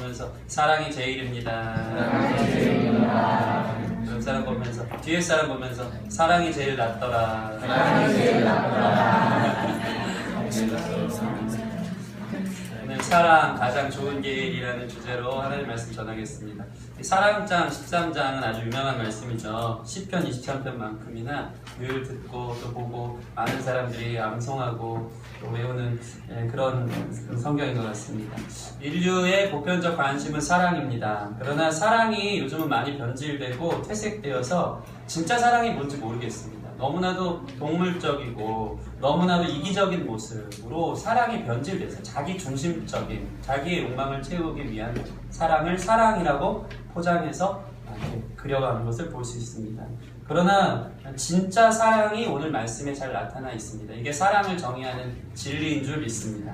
보면서 사랑이 제일입니다. 옆 사람 보면서, 뒤에 사람 보면서 사랑이 제일 낫더라. 오늘 사랑 가장 좋은 길이라는 주제로 하나님 말씀 전하겠습니다. 사랑장 13장은 아주 유명한 말씀이죠. 시편 23편만큼이나 늘 듣고 또 보고 많은 사람들이 암송하고 또 외우는 그런 성경인 것 같습니다. 인류의 보편적 관심은 사랑입니다. 그러나 사랑이 요즘은 많이 변질되고 퇴색되어서 진짜 사랑이 뭔지 모르겠습니다. 너무나도 동물적이고 너무나도 이기적인 모습으로 사랑이 변질돼서 자기 중심적인 자기의 욕망을 채우기 위한 사랑을 사랑이라고 포장해서 그려가는 것을 볼 수 있습니다. 그러나 진짜 사랑이 오늘 말씀에 잘 나타나 있습니다. 이게 사랑을 정의하는 진리인 줄 믿습니다.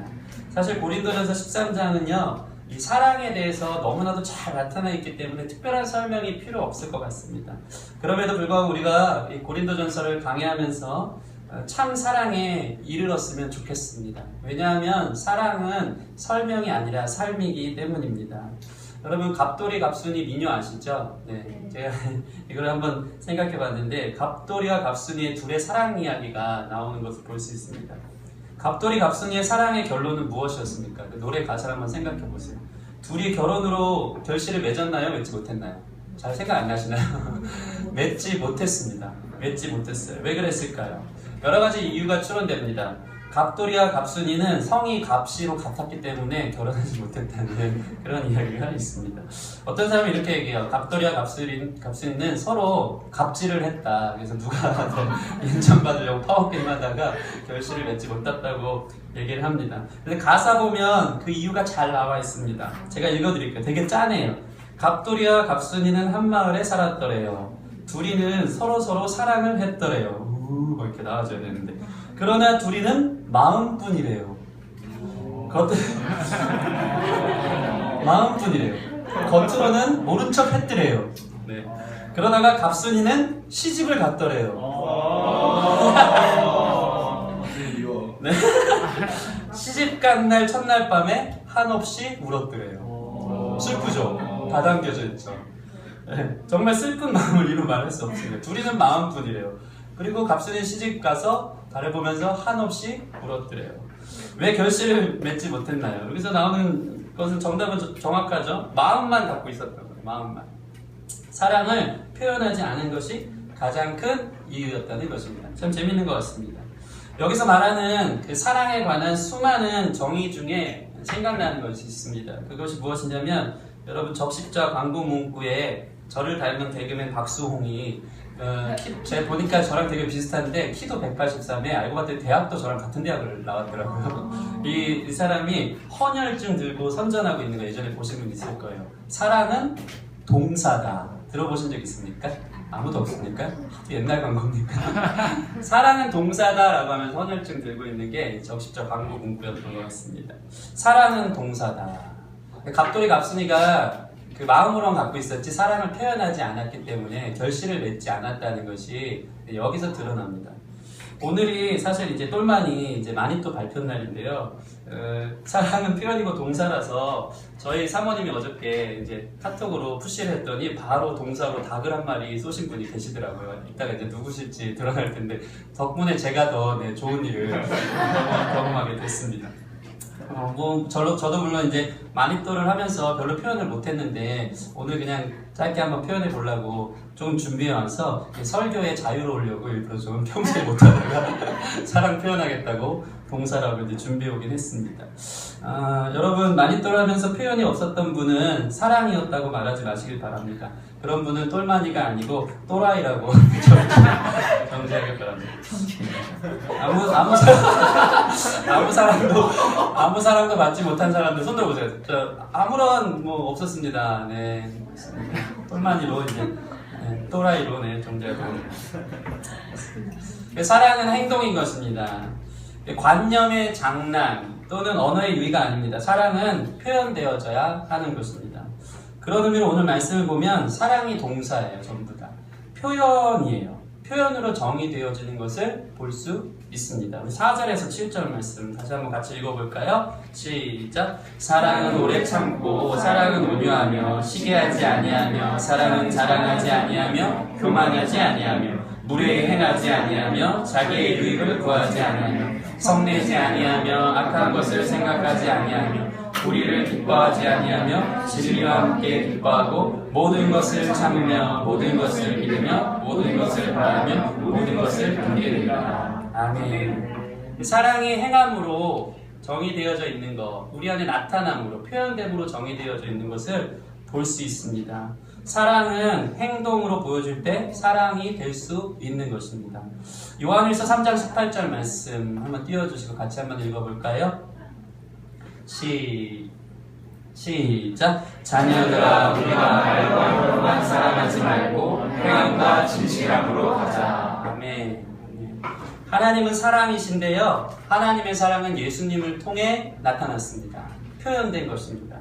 사실 고린도전서 13장은요 이 사랑에 대해서 너무나도 잘 나타나 있기 때문에 특별한 설명이 필요 없을 것 같습니다. 그럼에도 불구하고 우리가 이 고린도전서를 강의하면서 참 사랑에 이르렀으면 좋겠습니다. 왜냐하면 사랑은 설명이 아니라 삶이기 때문입니다. 여러분 갑돌이 갑순이 미녀 아시죠? 네, 제가 이걸 한번 생각해 봤는데 갑돌이와 갑순이의 둘의 사랑 이야기가 나오는 것을 볼 수 있습니다. 갑돌이 갑순이의 사랑의 결론은 무엇이었습니까? 그 노래 가사를 한번 생각해 보세요. 둘이 결혼으로 결실을 맺었나요? 맺지 못했나요? 잘 생각 안 나시나요? 맺지 못했습니다. 맺지 못했어요. 왜 그랬을까요? 여러 가지 이유가 추론됩니다. 갑돌이와 갑순이는 성이 갑씨로 같았기 때문에 결혼하지 못했다는 그런 이야기가 있습니다. 어떤 사람이 이렇게 얘기해요. 갑돌이와 갑순이는 서로 갑질을 했다. 그래서 누가 더 인정받으려고 파워게임 하다가 결실을 맺지 못했다고 얘기를 합니다. 근데 가사 보면 그 이유가 잘 나와 있습니다. 제가 읽어드릴게요. 되게 짠해요. 갑돌이와 갑순이는 한 마을에 살았더래요. 둘이는 서로 사랑을 했더래요. 이렇게 나와줘야 되는데 그러나 둘이는 마음뿐이래요. 마음뿐이래요. 겉으로는 모른 척 했더래요. 네. 그러다가 갑순이는 시집을 갔더래요. 네. 시집 간 날 첫날 밤에 한없이 울었더래요. 슬프죠? 다 담겨져 있죠. 네. 정말 슬픈 마음을 이루 말할 수 없습니다. 둘이는 마음뿐이래요. 그리고 갑순이 시집 가서 달을 보면서 한없이 울었더래요. 왜 결실을 맺지 못했나요? 여기서 나오는 것은 정답은 정확하죠? 마음만 갖고 있었던 거예요. 마음만. 사랑을 표현하지 않은 것이 가장 큰 이유였다는 것입니다. 참 재밌는 것 같습니다. 여기서 말하는 그 사랑에 관한 수많은 정의 중에 생각나는 것이 있습니다. 그것이 무엇이냐면 여러분 적십자 광고 문구에 저를 닮은 개그맨 박수홍이 제가 보니까 저랑 되게 비슷한데 키도 183에 알고 봤더니 대학도 저랑 같은 대학을 나왔더라고요. 이 사람이 헌혈증 들고 선전하고 있는 거 예전에 보신 분 있을 거예요. 사랑은 동사다. 들어보신 적 있습니까? 아무도 없습니까? 옛날 광고입니까? 사랑은 동사다 라고 하면서 헌혈증 들고 있는 게 적십자 광고 문구였던 것 같습니다. 사랑은 동사다. 갑돌이 갑순이가 그 마음으로만 갖고 있었지 사랑을 표현하지 않았기 때문에 결실을 맺지 않았다는 것이 여기서 드러납니다. 오늘이 사실 이제 똘마니 이제 마니또 발표 날인데요. 사랑은 표현이고 동사라서 저희 사모님이 어저께 이제 카톡으로 푸시를 했더니 바로 동사로 닭을 한 마리 쏘신 분이 계시더라고요. 이따가 이제 누구실지 드러날 텐데 덕분에 제가 더 좋은 일을 경험하게 됐습니다. 저도 물론 이제 마니또를 하면서 별로 표현을 못했는데 오늘 그냥 짧게 한번 표현해 보려고 좀 준비해와서 설교에 자유로우려고 일부러 좀 평소에 못하다가 사랑 표현하겠다고 동사라고 이제 준비해 오긴 했습니다. 여러분 마니또를 하면서 표현이 없었던 분은 사랑이었다고 말하지 마시길 바랍니다. 그런 분은 똘마니가 아니고 또라이라고 정지하길 바랍니다. 아무 사랑도 받지 못한 사람들 손 들어보세요. 아무런 뭐 없었습니다. 네, 똘마니로 이제 또라이로 정지하고. 사랑은 행동인 것입니다. 관념의 장난 또는 언어의 유의가 아닙니다. 사랑은 표현되어져야 하는 것입니다. 그런 의미로 오늘 말씀을 보면 사랑이 동사예요. 전부 다 표현이에요. 표현으로 정의되어지는 것을 볼 수 있습니다. 우리 4절에서 7절 말씀 다시 한번 같이 읽어볼까요? 시작. 사랑은 오래 참고 사랑은 온유하며 시기하지 아니하며 사랑은 자랑하지 아니하며 교만하지 아니하며 무례히 행하지 아니하며 자기의 유익을 구하지 아니하며 성내지 아니하며 악한 것을 생각하지 아니하며 불의를 기뻐하지 아니하며 진리와 함께 기뻐하고 모든 것을 참으며 모든 것을 믿으며 모든 것을 바라며 모든 것을 견디느니라. 아멘. 사랑이 행함으로 정의되어져 있는 것, 우리 안에 나타남으로 표현됨으로 정의되어져 있는 것을 볼 수 있습니다. 사랑은 행동으로 보여줄 때 사랑이 될 수 있는 것입니다. 요한일서 3장 18절 말씀 한번 띄워주시고 같이 한번 읽어볼까요? 시작. 자녀들아 우리가 말과 혀로만 사랑하지 말고 행함과 진실함으로 하자. 아멘. 하나님은 사랑이신데요, 하나님의 사랑은 예수님을 통해 나타났습니다. 표현된 것입니다.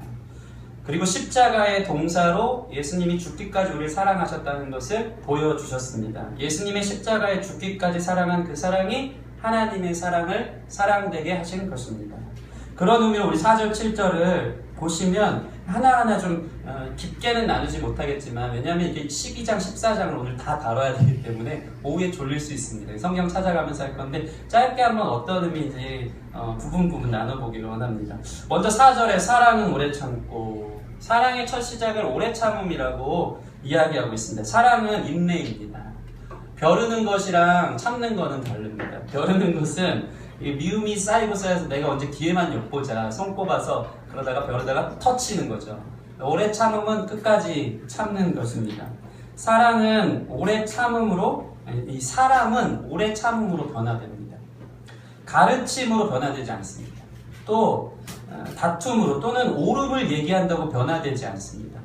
그리고 십자가의 동사로 예수님이 죽기까지 우리를 사랑하셨다는 것을 보여주셨습니다. 예수님의 십자가에 죽기까지 사랑한 그 사랑이 하나님의 사랑을 사랑되게 하신 것입니다. 그런 의미로 우리 4절, 7절을 보시면 하나하나 좀 깊게는 나누지 못하겠지만, 왜냐하면 이게 12장, 14장을 오늘 다 다뤄야 되기 때문에 오후에 졸릴 수 있습니다. 성경 찾아가면서 할 건데 짧게 한번 어떤 의미인지 부분 나눠보기를 원합니다. 먼저 4절에 사랑은 오래 참고, 사랑의 첫 시작을 오래 참음이라고 이야기하고 있습니다. 사랑은 인내입니다. 벼르는 것이랑 참는 것은 다릅니다. 벼르는 것은 미움이 쌓이고 쌓여서 내가 언제 기회만 엿보자 손꼽아서 그러다가 벼르다가 터치는 거죠. 오래 참음은 끝까지 참는 것입니다. 사랑은 오래 참음으로, 이 사람은 오래 참음으로 변화됩니다. 가르침으로 변화되지 않습니다. 또 다툼으로 또는 오름을 얘기한다고 변화되지 않습니다.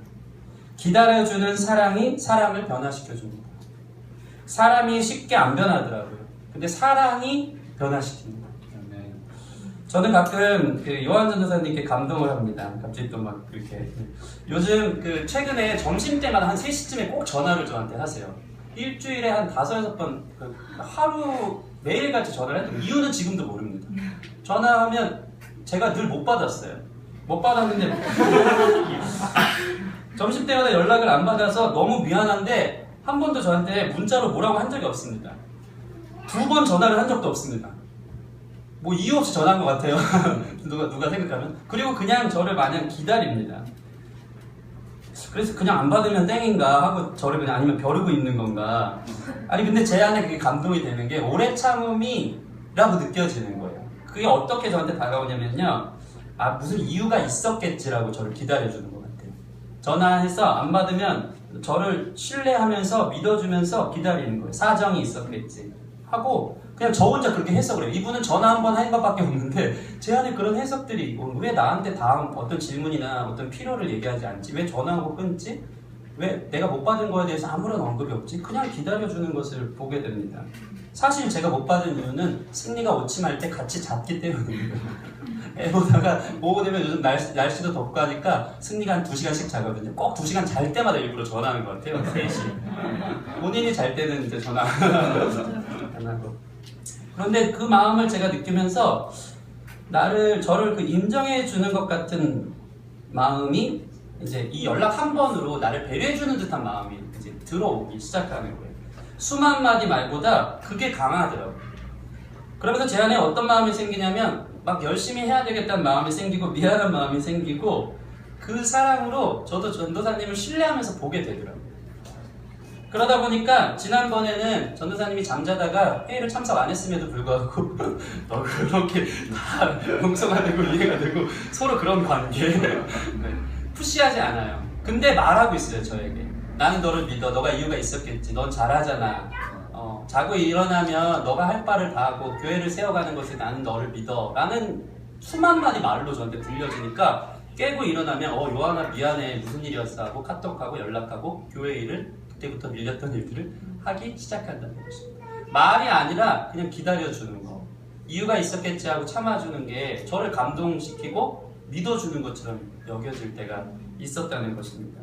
기다려주는 사랑이 사람을 변화시켜줍니다. 사람이 쉽게 안 변하더라고요. 근데 사랑이 변화시킵니다. 저는 가끔 요한 전도사님께 감동을 합니다. 갑자기 또 막 이렇게. 요즘 최근에 점심때마다 한 3시쯤에 꼭 전화를 저한테 하세요. 일주일에 한 5-6번 하루 매일같이 전화를 했던 이유는 지금도 모릅니다. 전화하면 제가 늘 못 받았어요. 못 받았는데 점심때마다 연락을 안 받아서 너무 미안한데 한 번도 저한테 문자로 뭐라고 한 적이 없습니다. 2번 전화를 한 적도 없습니다. 뭐 이유 없이 전화한 것 같아요. 누가 생각하면. 그리고 그냥 저를 마냥 기다립니다. 그래서 그냥 안 받으면 땡인가 하고 저를 그냥, 아니면 벼르고 있는 건가. 아니 근데 제 안에 그게 감동이 되는 게 오래 참음이라고 느껴지는 거예요. 그게 어떻게 저한테 다가오냐면요, 무슨 이유가 있었겠지라고 저를 기다려주는 것 같아요. 전화해서 안 받으면 저를 신뢰하면서 믿어주면서 기다리는 거예요. 사정이 있었겠지 하고 그냥 저 혼자 그렇게 해석을 해요. 이분은 전화 한 번 한 것밖에 없는데 제 안에 그런 해석들이 있고, 왜 나한테 다음 어떤 질문이나 어떤 필요를 얘기하지 않지? 왜 전화하고 끊지? 왜 내가 못 받은 거에 대해서 아무런 언급이 없지? 그냥 기다려주는 것을 보게 됩니다. 사실 제가 못 받은 이유는 승리가 오침할 때 같이 잤기 때문입니다. 애 보다가 오후 되면 요즘 날씨도 덥고 하니까 승리가 한 2시간씩 자거든요. 꼭 2시간 잘 때마다 일부러 전화하는 것 같아요. 3시. 본인이 잘 때는 이제 전화 안 하고. 그런데 그 마음을 제가 느끼면서 저를 인정해 주는 것 같은 마음이 이제 이 연락 한 번으로 나를 배려해 주는 듯한 마음이 이제 들어오기 시작하는 거예요. 수만 마디 말보다 그게 강하더라고요. 그러면서 제 안에 어떤 마음이 생기냐면 막 열심히 해야 되겠다는 마음이 생기고 미안한 마음이 생기고, 그 사랑으로 저도 전도사님을 신뢰하면서 보게 되더라고요. 그러다 보니까 지난번에는 전도사님이 잠자다가 회의를 참석 안 했음에도 불구하고 너 그렇게 다 용서가 되고 이해가 되고 서로 그런 관계 푸시하지 않아요. 근데 말하고 있어요, 저에게. 나는 너를 믿어. 너가 이유가 있었겠지. 넌 잘하잖아. 자고 일어나면 너가 할 바를 다 하고 교회를 세워가는 것에 나는 너를 믿어. 라는 수만 마디 말로 저한테 들려지니까 깨고 일어나면 요한아 미안해. 무슨 일이었어? 하고 카톡하고 연락하고 교회 일을, 그때부터 밀렸던 일들을 하기 시작한다는 것입니다. 말이 아니라 그냥 기다려주는 거. 이유가 있었겠지 하고 참아주는 게 저를 감동시키고 믿어주는 것처럼 여겨질 때가 있었다는 것입니다.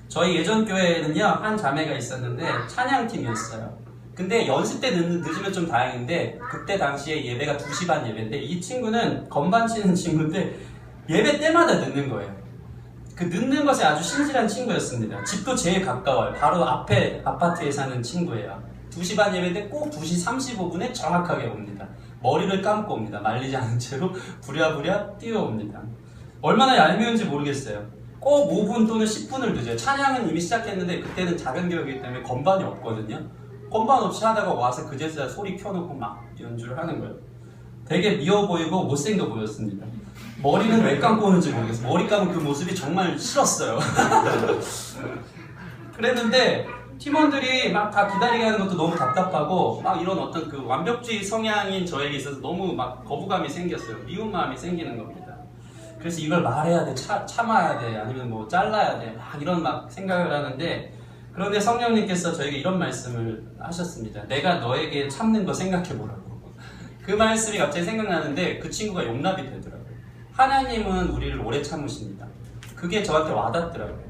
저희 예전 교회에는요, 한 자매가 있었는데 찬양팀이었어요. 근데 연습 때 늦으면 좀 다행인데 그때 당시에 예배가 2시 반 예배인데 이 친구는 건반 치는 친구인데 예배 때마다 늦는 거예요. 그 늦는 것에 아주 신실한 친구였습니다. 집도 제일 가까워요. 바로 앞에 아파트에 사는 친구예요. 2시 반 예배인데 꼭 2시 35분에 정확하게 옵니다. 머리를 감고 옵니다. 말리지 않은 채로 부랴부랴 뛰어옵니다. 얼마나 얄미운지 모르겠어요. 꼭 5분 또는 10분을 늦어요. 찬양은 이미 시작했는데 그때는 작은 교회이기 때문에 건반이 없거든요. 건반 없이 하다가 와서 그제서야 소리 켜놓고 막 연주를 하는 거예요. 되게 미워 보이고 못생겨 보였습니다. 머리는 왜 감고 오는지 모르겠어요. 머리 감은 그 모습이 정말 싫었어요. 그랬는데 팀원들이 막 다 기다리게 하는 것도 너무 답답하고 막 이런 어떤 그 완벽주의 성향인 저에게 있어서 너무 막 거부감이 생겼어요. 미운 마음이 생기는 겁니다. 그래서 이걸 말해야 돼, 참아야 돼, 아니면 뭐 잘라야 돼, 막 이런 막 생각을 하는데 그런데 성령님께서 저에게 이런 말씀을 하셨습니다. 내가 너에게 참는 거 생각해보라고. 그 말씀이 갑자기 생각나는데 그 친구가 용납이 되더라고요. 하나님은 우리를 오래 참으십니다. 그게 저한테 와닿더라고요.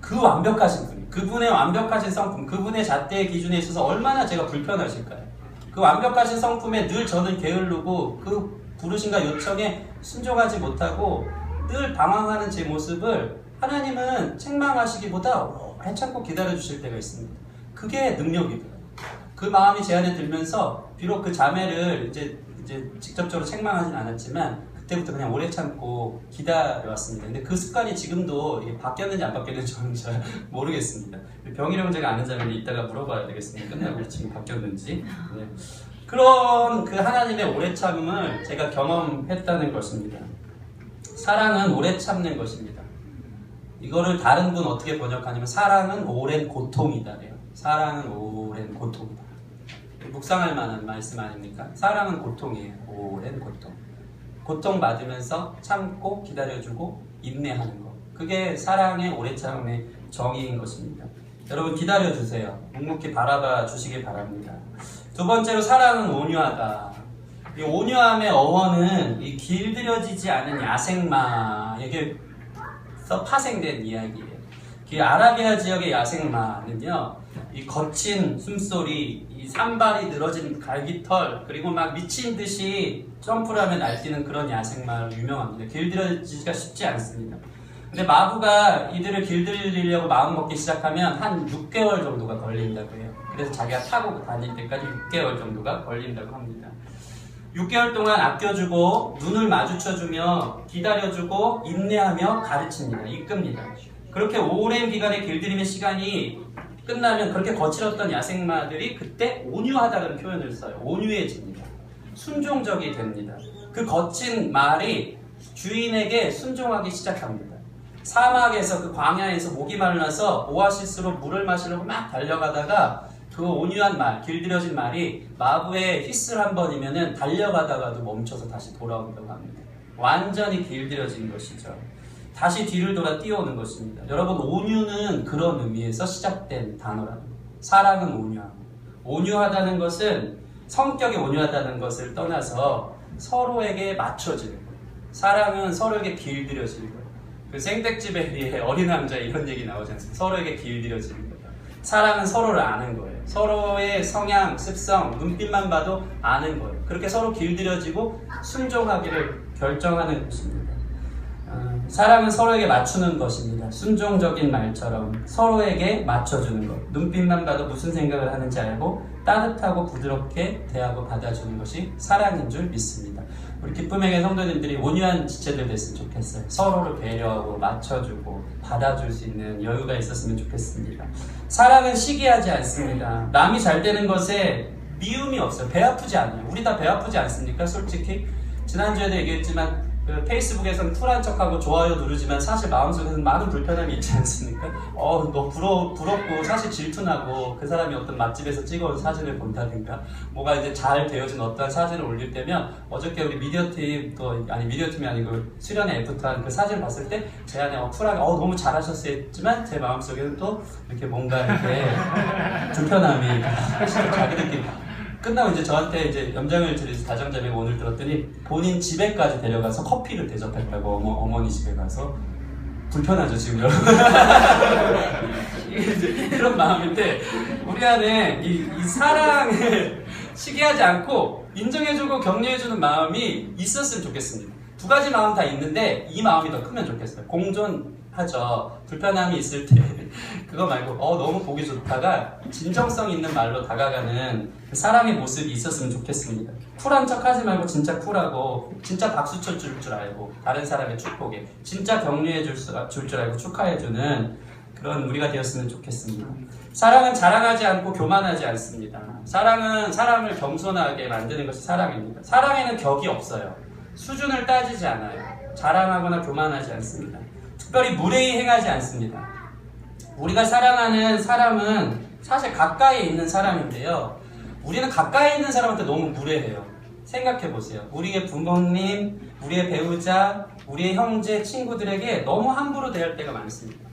그 완벽하신 분이, 그분의 완벽하신 성품, 그분의 잣대의 기준에 있어서 얼마나 제가 불편하실까요? 그 완벽하신 성품에 늘 저는 게을르고 그 부르심과 요청에 순종하지 못하고 늘 방황하는 제 모습을 하나님은 책망하시기보다 오래 참고 기다려주실 때가 있습니다. 그게 능력이더라고요. 그 마음이 제 안에 들면서 비록 그 자매를 이제 직접적으로 책망하진 않았지만 그때부터 그냥 오래 참고 기다려왔습니다. 근데 그 습관이 지금도 이게 바뀌었는지 안 바뀌었는지 저는 잘 모르겠습니다. 병일영 제가 아는 자매인데 이따가 물어봐야 되겠습니다. 끝나고 지금 바뀌었는지. 네. 그런 그 하나님의 오래 참음을 제가 경험했다는 것입니다. 사랑은 오래 참는 것입니다. 이거를 다른 분 어떻게 번역하냐면 사랑은 오랜 고통이다래요. 사랑은 오랜 고통이다. 묵상할 만한 말씀 아닙니까? 사랑은 고통이에요. 오랜 고통. 고통받으면서 참고 기다려주고 인내하는 것. 그게 사랑의 오래 참음의 정의인 것입니다. 여러분 기다려주세요. 묵묵히 바라봐 주시기 바랍니다. 두 번째로 사랑은 온유하다. 이 온유함의 어원은 이 길들여지지 않은 야생마에게서 파생된 이야기예요. 그 아라비아 지역의 야생마는요, 이 거친 숨소리, 이 산발이 늘어진 갈기털, 그리고 막 미친 듯이 점프를 하면 날뛰는 그런 야생마로 유명합니다. 길들여지기가 쉽지 않습니다. 근데 마부가 이들을 길들이려고 마음먹기 시작하면 한 6개월 정도가 걸린다고 해요. 그래서 자기가 타고 다닐 때까지 6개월 정도가 걸린다고 합니다. 6개월 동안 아껴주고 눈을 마주쳐주며 기다려주고 인내하며 가르칩니다. 이끕니다. 그렇게 오랜 기간의 길들임의 시간이 끝나면 그렇게 거칠었던 야생마들이 그때 온유하다는 표현을 써요. 온유해집니다. 순종적이 됩니다. 그 거친 말이 주인에게 순종하기 시작합니다. 사막에서 그 광야에서 목이 말라서 오아시스로 물을 마시려고 막 달려가다가 그 온유한 말, 길들여진 말이 마부의 휘슬 한 번이면은 달려가다가도 멈춰서 다시 돌아온다고 합니다. 완전히 길들여진 것이죠. 다시 뒤를 돌아 뛰어오는 것입니다. 여러분, 온유는 그런 의미에서 시작된 단어랍니다. 사랑은 온유함. 온유하다는 것은 성격이 온유하다는 것을 떠나서 서로에게 맞춰지는 거예요. 사랑은 서로에게 길들여지는 거예요. 그 생택지베리의 어린 왕자 이런 얘기 나오지 않습니까? 서로에게 길들여지는 거예요. 사랑은 서로를 아는 거예요. 서로의 성향, 습성, 눈빛만 봐도 아는 거예요. 그렇게 서로 길들여지고 순종하기를 결정하는 것입니다. 사랑은 서로에게 맞추는 것입니다. 순종적인 말처럼 서로에게 맞춰주는 것. 눈빛만 봐도 무슨 생각을 하는지 알고 따뜻하고 부드럽게 대하고 받아주는 것이 사랑인 줄 믿습니다. 우리 기쁨에게 성도님들이 온유한 지체들 됐으면 좋겠어요. 서로를 배려하고 맞춰주고 받아줄 수 있는 여유가 있었으면 좋겠습니다. 사랑은 시기하지 않습니다. 남이 잘 되는 것에 미움이 없어요. 배 아프지 않아요. 우리 다 배 아프지 않습니까? 솔직히 지난주에도 얘기했지만 그 페이스북에서는 쿨한 척하고 좋아요 누르지만 사실 마음속에서는 많은 불편함이 있지 않습니까? 너 부럽고 사실 질투나고 그 사람이 어떤 맛집에서 찍어온 사진을 본다든가 뭐가 이제 잘 되어진 어떤 사진을 올릴 때면 어저께 우리 미디어팀이 아니고 수련회 애프터한 그 사진을 봤을 때 제 안에 쿨하게 너무 잘하셨어요 했지만 제 마음속에는 또 이렇게 뭔가 이렇게 불편함이 자기들끼리 끝나고 이제 저한테 이제 염장을 드려서 다정자매가 오늘 들었더니 본인 집에까지 데려가서 커피를 대접했다고 어머니 집에 가서 불편하죠, 지금 여러분. 그런 마음인데, 우리 안에 이 사랑을 시기하지 않고 인정해주고 격려해주는 마음이 있었으면 좋겠습니다. 두 가지 마음 다 있는데, 이 마음이 더 크면 좋겠어요. 공존하죠. 불편함이 있을 때, 그거 말고, 너무 보기 좋다가, 진정성 있는 말로 다가가는 그 사랑의 모습이 있었으면 좋겠습니다. 쿨한 척 하지 말고, 진짜 쿨하고, 진짜 박수 쳐줄 줄 알고, 다른 사람의 축복에, 진짜 격려해 줄 줄 알고, 축하해주는 그런 우리가 되었으면 좋겠습니다. 사랑은 자랑하지 않고 교만하지 않습니다. 사랑은 사람을 겸손하게 만드는 것이 사랑입니다. 사랑에는 격이 없어요. 수준을 따지지 않아요. 자랑하거나 교만하지 않습니다. 특별히 무례히 행하지 않습니다. 우리가 사랑하는 사람은 사실 가까이에 있는 사람인데요. 우리는 가까이 있는 사람한테 너무 무례해요. 생각해보세요. 우리의 부모님, 우리의 배우자, 우리의 형제, 친구들에게 너무 함부로 대할 때가 많습니다.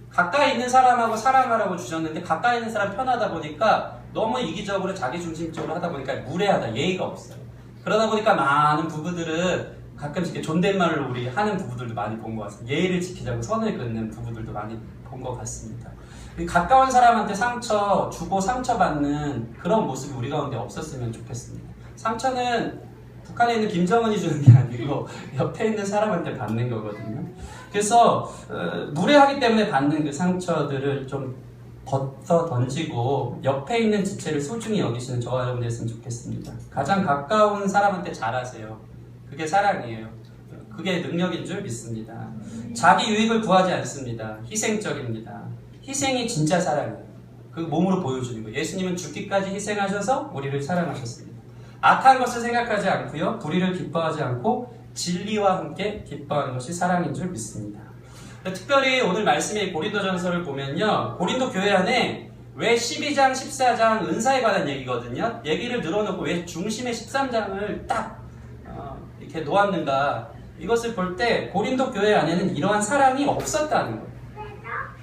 가까이 있는 사람하고 사랑하라고 주셨는데 가까이 있는 사람 편하다 보니까 너무 이기적으로 자기중심적으로 하다 보니까 무례하다, 예의가 없어요. 그러다 보니까 많은 부부들은 가끔씩 존댓말로 우리 하는 부부들도 많이 본 것 같습니다. 예의를 지키자고 선을 긋는 부부들도 많이 본 것 같습니다. 가까운 사람한테 상처 주고 상처받는 그런 모습이 우리 가운데 없었으면 좋겠습니다. 상처는 북한에 있는 김정은이 주는 게 아니고 옆에 있는 사람한테 받는 거거든요. 그래서 무례하기 때문에 받는 그 상처들을 좀 벗어 던지고 옆에 있는 지체를 소중히 여기시는 저와 여러분 됐으면 좋겠습니다. 가장 가까운 사람한테 잘하세요. 그게 사랑이에요. 그게 능력인 줄 믿습니다. 자기 유익을 구하지 않습니다. 희생적입니다. 희생이 진짜 사랑이에요. 그 몸으로 보여주는 거예요. 예수님은 죽기까지 희생하셔서 우리를 사랑하셨습니다. 악한 것을 생각하지 않고요. 불의를 기뻐하지 않고 진리와 함께 기뻐하는 것이 사랑인 줄 믿습니다. 특별히 오늘 말씀의 고린도전서를 보면요. 고린도 교회 안에 왜 12장, 14장 은사에 관한 얘기거든요. 얘기를 늘어놓고 왜 중심의 13장을 딱 이렇게 놓았는가. 이것을 볼 때 고린도 교회 안에는 이러한 사랑이 없었다는 거예요.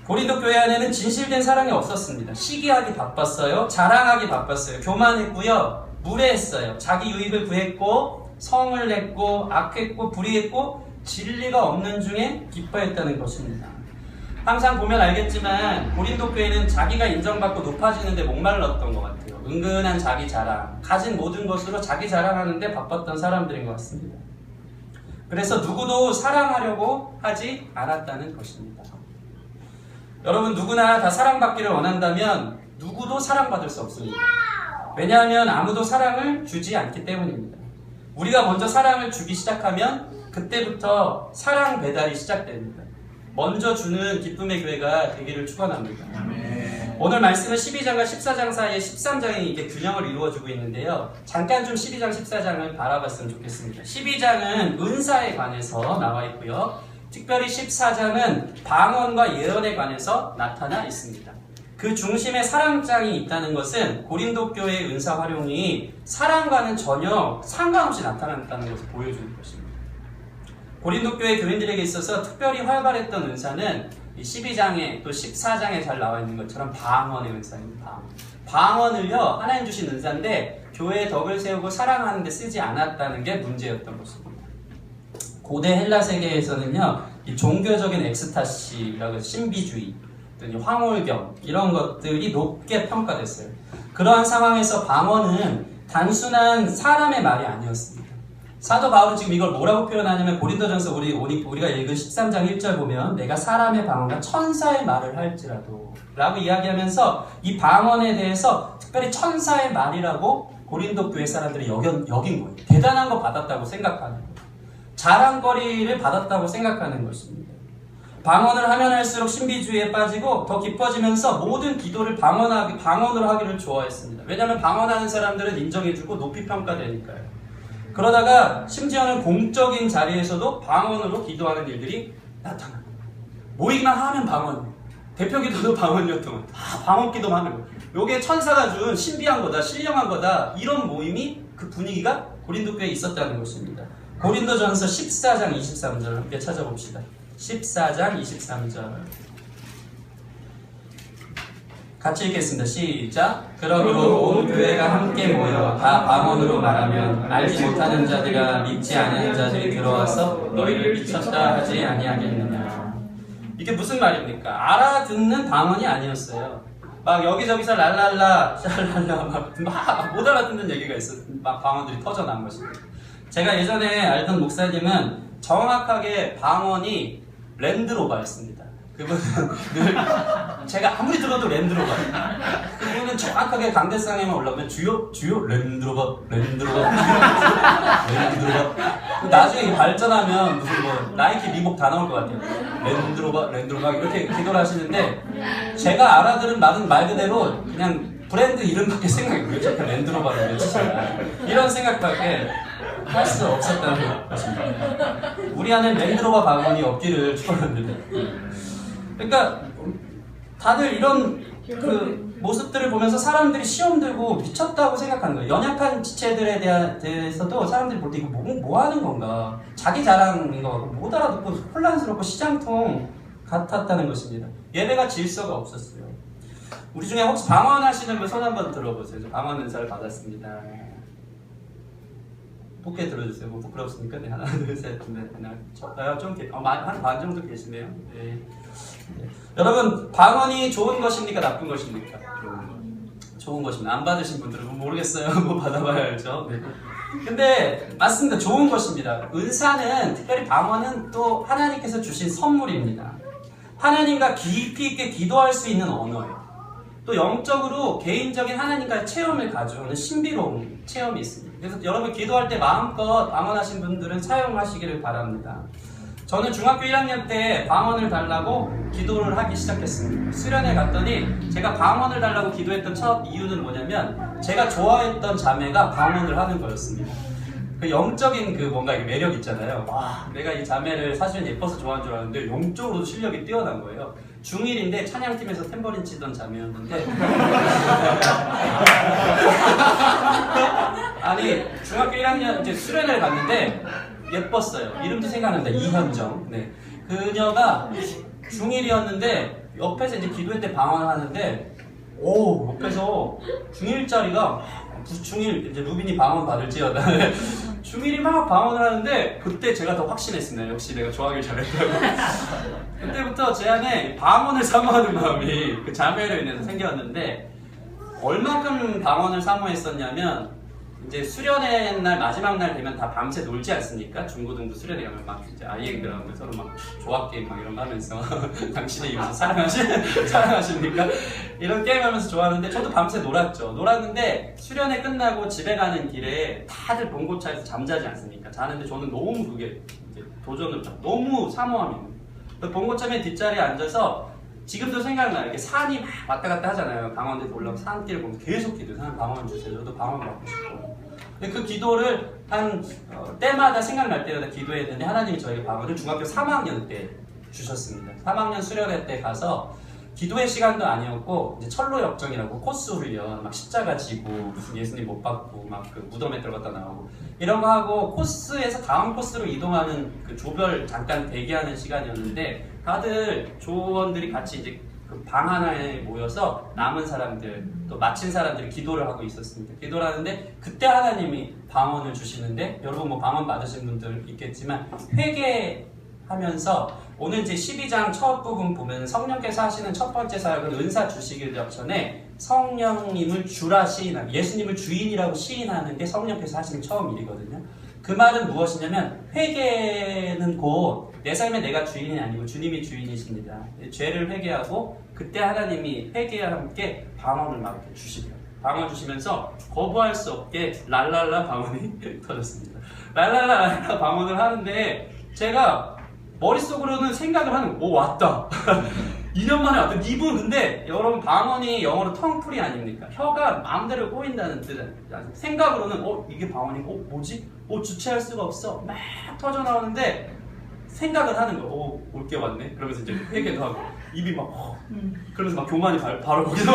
고린도 교회 안에는 진실된 사랑이 없었습니다. 시기하기 바빴어요. 자랑하기 바빴어요. 교만했고요. 무례했어요. 자기 유익을 구했고 성을 냈고 악했고 불의했고 진리가 없는 중에 기뻐했다는 것입니다. 항상 보면 알겠지만 고린도 교회는 자기가 인정받고 높아지는 데 목말랐던 것 같아요. 은근한 자기 자랑, 가진 모든 것으로 자기 자랑하는 데 바빴던 사람들인 것 같습니다. 그래서 누구도 사랑하려고 하지 않았다는 것입니다. 여러분, 누구나 다 사랑받기를 원한다면 누구도 사랑받을 수 없습니다. 왜냐하면 아무도 사랑을 주지 않기 때문입니다. 우리가 먼저 사랑을 주기 시작하면 그때부터 사랑 배달이 시작됩니다. 먼저 주는 기쁨의 교회가 되기를 축원합니다. 오늘 말씀은 12장과 14장 사이에 13장이 이게 균형을 이루어주고 있는데요. 잠깐 좀 12장, 14장을 바라봤으면 좋겠습니다. 12장은 은사에 관해서 나와 있고요. 특별히 14장은 방언과 예언에 관해서 나타나 있습니다. 그 중심에 사랑장이 있다는 것은 고린도 교회의 은사 활용이 사랑과는 전혀 상관없이 나타났다는 것을 보여주는 것입니다. 고린도 교회 교인들에게 있어서 특별히 활발했던 은사는 12장에 또 14장에 잘 나와 있는 것처럼 방언의 은사입니다. 방언을요, 하나님 주신 은사인데 교회의 덕을 세우고 사랑하는 데 쓰지 않았다는 게 문제였던 것입니다. 고대 헬라 세계에서는요, 이 종교적인 엑스타시라고 해서 신비주의, 황홀경 이런 것들이 높게 평가됐어요. 그러한 상황에서 방언은 단순한 사람의 말이 아니었습니다. 사도 바울은 지금 이걸 뭐라고 표현하냐면 고린도전서 우리가 읽은 13장 1절 보면 내가 사람의 방언과 천사의 말을 할지라도 라고 이야기하면서 이 방언에 대해서 특별히 천사의 말이라고 고린도 교회 사람들이 여긴 거예요. 대단한 거 받았다고 생각하는 거예요. 자랑거리를 받았다고 생각하는 것입니다. 방언을 하면 할수록 신비주의에 빠지고 더 깊어지면서 모든 기도를 방언으로 하기를 좋아했습니다. 왜냐하면 방언하는 사람들은 인정해주고 높이 평가되니까요. 그러다가 심지어는 공적인 자리에서도 방언으로 기도하는 일들이 나타납니다. 모이기만 하면 방언, 대표 기도도 방언이었던 것 같아요. 방언 기도만 하는 거예요. 요게 천사가 준 신비한 거다, 신령한 거다, 이런 모임이 그 분위기가 고린도 교회에 있었다는 것입니다. 고린도전서 14장 23절을 함께 찾아봅시다. 14장 23절 같이 읽겠습니다. 시작. 그러므로 온 교회가 함께 모여 다 방언으로 말하면 알지 못하는 자들과 믿지 않는 자들이 들어와서 너희를 미쳤다 하지 아니하겠느냐. 이게 무슨 말입니까? 알아듣는 방언이 아니었어요. 막 여기저기서 랄랄라, 샬랄라 막 못 알아듣는 얘기가 있어. 막 방언들이 터져나온 것입니다. 제가 예전에 알던 목사님은 정확하게 방언이 랜드로버였습니다. 그분은 늘 제가 아무리 들어도 랜드로버예요. 그분은 정확하게 강대상에만 올라오면 주요 랜드로버 나중에 발전하면 무슨 뭐 나이키 리복 다 나올 것 같아요. 랜드로버 이렇게 기도를 하시는데 제가 알아들은 말 그대로 그냥 브랜드 이름밖에 생각이 왜 저렇게 랜드로버를 외치시나 이런 생각밖에 할 수 없었다는 것입니다. 우리 안에 랜드로버 방언이 없기를 축원합니다. 그러니까 다들 이런 그 모습들을 보면서 사람들이 시험 들고 미쳤다고 생각하는 거예요. 연약한 지체들에 대해서도 사람들이 볼 때 이거 뭐 하는 건가, 자기 자랑인 것 같고 못 알아듣고 혼란스럽고 시장통 같았다는 것입니다. 예배가 질서가 없었어요. 우리 중에 혹시 방언하시는 분 손 한번 들어보세요. 저 방언 은사를 받았습니다. 높게 들어주세요. 뭐 부끄럽습니까? 네, 하나, 둘, 셋, 넷, 하나, 좀 한 반 정도 계시네요. 네. 네. 여러분, 방언이 좋은 것입니까? 나쁜 것입니까? 좋은 것입니다. 안 받으신 분들은 모르겠어요. 뭐 받아봐야 알죠. 네. 근데 맞습니다. 좋은 것입니다. 은사는, 특별히 방언은 또 하나님께서 주신 선물입니다. 하나님과 깊이 있게 기도할 수 있는 언어예요. 또 영적으로 개인적인 하나님과의 체험을 가져오는 신비로운 체험이 있습니다. 그래서 여러분 기도할 때 마음껏 방언하신 분들은 사용하시기를 바랍니다. 저는 중학교 1학년 때 방언을 달라고 기도를 하기 시작했습니다. 수련회 갔더니 제가 방언을 달라고 기도했던 첫 이유는 뭐냐면 제가 좋아했던 자매가 방언을 하는 거였습니다. 그 영적인 그 뭔가 매력 있잖아요. 와, 내가 이 자매를 사실은 예뻐서 좋아하는 줄 알았는데 영적으로도 실력이 뛰어난 거예요. 중1인데 찬양팀에서 탬버린 치던 자매였는데 아니 중학교 1학년 이제 수련회를 갔는데 예뻤어요. 이름도 생각납니다. 이현정. 네. 그녀가 중1이었는데 옆에서 이제 기도회 때 방언을 하는데 옆에서 중1짜리가 중1 이제 루빈이 방언 받을지어다. 중1이 막 방언을 하는데 그때 제가 더 확신했습니다. 역시 내가 좋아하길 잘했다고. 그때부터 제 안에 방언을 사모하는 마음이 그 자매로 인해서 생겼는데 얼마큼 방언을 사모했었냐면 이제 수련회 날 마지막 날 되면 다 밤새 놀지 않습니까? 중고등부 수련회 가면 막 이제 아이들하고 서로 막 조합 게임 막 이런 거 하면서 당신의 이웃을 사랑하십니까? 이런 게임 하면서 좋아하는데 저도 밤새 놀았죠. 놀았는데 수련회 끝나고 집에 가는 길에 다들 봉고차에서 잠자지 않습니까? 자는데 저는 너무 그게 이제 도전을 너무 사모함이 있는 거예요. 봉고차 맨 뒷자리에 앉아서 지금도 생각나요. 이렇게 산이 막 왔다 갔다 하잖아요. 강원도에서 올라오면 산길을 보면 계속 기도해요. 하나님 방언 주세요. 저도 방언 받고 싶고. 근데 그 기도를 때마다 생각날 때마다 기도했는데 하나님이 저에게 방언을 중학교 3학년 때 주셨습니다. 3학년 수련회 때 가서 기도의 시간도 아니었고 이제 철로 역정이라고 코스 훈련 막 십자가 지고 무슨 예수님 못 받고 막 그 무덤에 들어갔다 나오고 이런 거 하고 코스에서 다음 코스로 이동하는 그 조별 잠깐 대기하는 시간이었는데 다들 조원들이 같이 이제 그 방 하나에 모여서 남은 사람들 또 마친 사람들이 기도를 하고 있었습니다. 기도를 하는데 그때 하나님이 방언을 주시는데 여러분 뭐 방언 받으신 분들 있겠지만 회개하면서 오늘 이제 12장 첫 부분 보면 성령께서 하시는 첫 번째 사역은 은사 주시기 전에 성령님을 주라 시인하고 예수님을 주인이라고 시인하는 게 성령께서 하시는 처음 일이거든요. 그 말은 무엇이냐면 회개는 곧 내 삶에 내가 주인이 아니고 주님이 주인이십니다. 죄를 회개하고 그때 하나님이 회개와 함께 방언을 막 주시더라고요. 방언 주시면서 거부할 수 없게 랄랄라 방언이 터졌습니다. 랄랄라 방언을 하는데 제가 머릿속으로는 생각을 하는 거예요. 왔다. 2년 만에 왔다. 이분 근데 여러분 방언이 영어로 텅풀이 아닙니까? 혀가 마음대로 꼬인다는 뜻. 생각으로는 이게 방언이고 뭐지? 주체할 수가 없어. 막 터져 나오는데 생각을 하는 거예요. 올 게 왔네. 그러면서 이제 회개도 하고 입이 막 그러면서 막 교만이 바로 거기서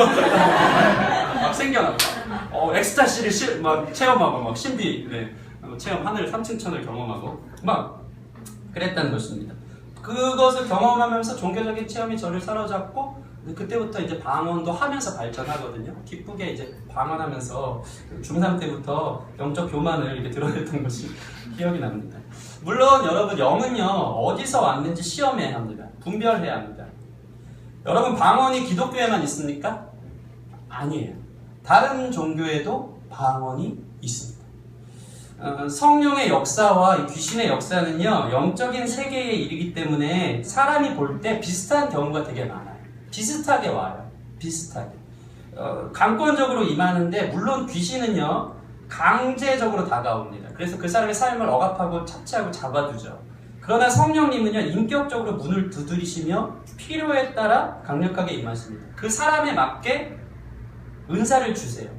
막 생겨나고 엑스타시를 막 체험하고 막 신비 체험 하늘 3층천을 경험하고 막 그랬다는 것입니다. 그것을 경험하면서 종교적인 체험이 저를 사로잡고 그때부터 이제 방언도 하면서 발전하거든요. 기쁘게 이제 방언하면서 중3 때부터 영적 교만을 이렇게 드러냈던 것이 기억이 납니다. 물론 여러분 영은요 어디서 왔는지 시험해야 합니다. 분별해야 합니다. 여러분 방언이 기독교에만 있습니까? 아니에요. 다른 종교에도 방언이 있습니다. 성령의 역사와 귀신의 역사는요 영적인 세계의 일이기 때문에 사람이 볼 때 비슷한 경우가 되게 많아요. 비슷하게 와요. 비슷하게. 강권적으로 임하는데 물론 귀신은요 강제적으로 다가옵니다. 그래서 그 사람의 삶을 억압하고 착취하고 잡아두죠. 그러나 성령님은요 인격적으로 문을 두드리시며 필요에 따라 강력하게 임하십니다. 그 사람에 맞게 은사를 주세요.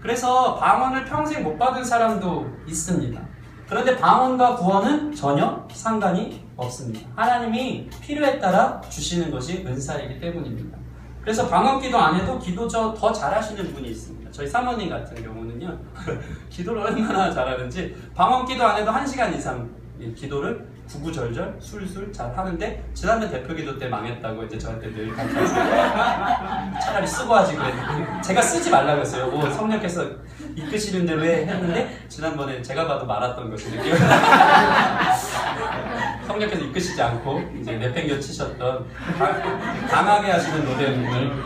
그래서 방언을 평생 못 받은 사람도 있습니다. 그런데 방언과 구원은 전혀 상관이 없습니다. 하나님이 필요에 따라 주시는 것이 은사이기 때문입니다. 그래서 방언기도 안 해도 기도 더 잘하시는 분이 있습니다. 저희 사모님 같은 경우는요 기도를 얼마나 잘하는지 방언기도 안 해도 1시간 이상 기도를 구구절절 술술 잘 하는데 지난번 대표기도 때 망했다고 이제 저한테 늘 차라리 쓰고 하지 그랬는데 제가 쓰지 말라고 했어요. 뭐 성령께서 이끄시는데 왜 했는데 지난번에 제가 봐도 말았던 것이 느껴요. 성령께서 이끄시지 않고 이제 내팽겨 치셨던 강하게 하시는 노래님을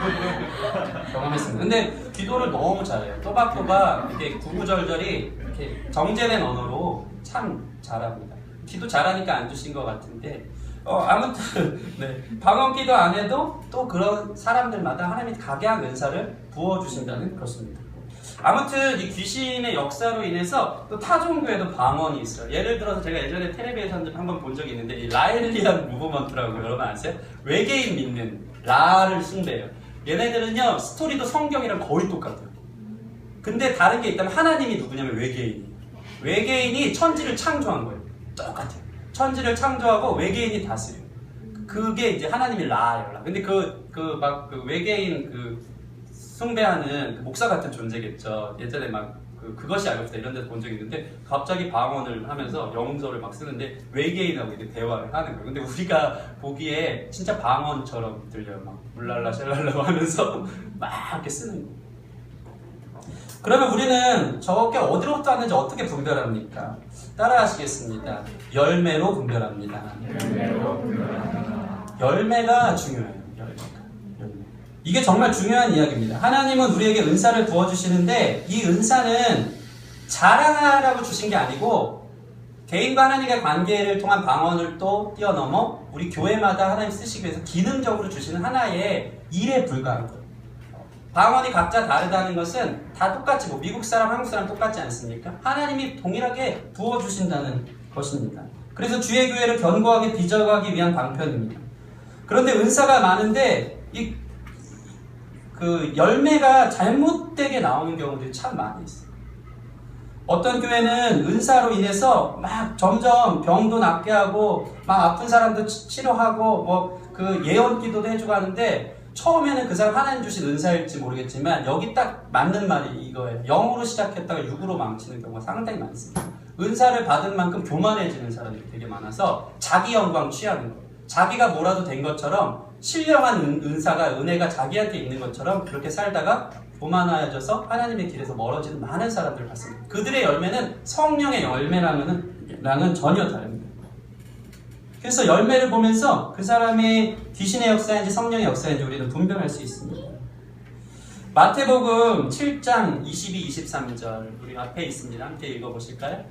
경험했습니다. 근데 기도를 너무 잘해요. 또박또박 이렇게 구구절절이 이렇게 정제된 언어로 참 잘합니다. 기도 잘하니까 안 주신 것 같은데 아무튼 네, 방언기도 안 해도 또 그런 사람들마다 하나님이 각양 은사를 부어주신다는 것입니다. 아무튼 이 귀신의 역사로 인해서 또 타종교에도 방언이 있어요. 예를 들어서 제가 예전에 텔레비에서 한번 본 적이 있는데 이 라엘리안 무브먼트라고 여러분 아세요? 외계인 믿는 라를 숭배해요. 얘네들은요 스토리도 성경이랑 거의 똑같아요. 근데 다른 게 있다면 하나님이 누구냐면 외계인이에요. 외계인이 천지를 창조한 거예요. 똑같아요. 천지를 창조하고 외계인이 다스려요. 그게 이제 하나님이 라예요. 근데 그 외계인 숭배하는 그 목사 같은 존재겠죠. 예전에 그것이 알고 싶다 이런 데서 본 적이 있는데 갑자기 방언을 하면서 영서를 막 쓰는데 외계인하고 이제 대화를 하는 거예요. 근데 우리가 보기에 진짜 방언처럼 들려요. 막 울랄라 샬랄라 하면서 막 이렇게 쓰는 거예요. 그러면 우리는 저게 어디로부터 왔는지 어떻게 분별합니까? 따라 하시겠습니다. 열매로 분별합니다. 열매가 중요해요. 열매. 이게 정말 중요한 이야기입니다. 하나님은 우리에게 은사를 부어주시는데 이 은사는 자랑하라고 주신 게 아니고 개인과 하나님의 관계를 통한 방언을 또 뛰어넘어 우리 교회마다 하나님 쓰시기 위해서 기능적으로 주시는 하나의 일에 불과한 거예요. 방언이 각자 다르다는 것은 다 똑같이 미국 사람, 한국 사람 똑같지 않습니까? 하나님이 동일하게 부어주신다는 것입니다. 그래서 주의 교회를 견고하게 빚어가기 위한 방편입니다. 그런데 은사가 많은데 그 열매가 잘못되게 나오는 경우들이 참 많이 있어요. 어떤 교회는 은사로 인해서 막 점점 병도 낫게 하고 막 아픈 사람도 치료하고 그 예언 기도도 해주고 하는데 처음에는 그 사람 하나님 주신 은사일지 모르겠지만 여기 딱 맞는 말이 이거예요. 0으로 시작했다가 6으로 망치는 경우가 상당히 많습니다. 은사를 받은 만큼 교만해지는 사람들이 되게 많아서 자기 영광 취하는 거예요. 자기가 뭐라도 된 것처럼 신령한 은사가 은혜가 자기한테 있는 것처럼 그렇게 살다가 교만해져서 하나님의 길에서 멀어지는 많은 사람들을 봤습니다. 그들의 열매는 성령의 열매랑은 전혀 다릅니다. 그래서 열매를 보면서 그 사람이 귀신의 역사인지 성령의 역사인지 우리는 분별할 수 있습니다. 마태복음 7장 22, 23절 우리 앞에 있습니다. 함께 읽어보실까요?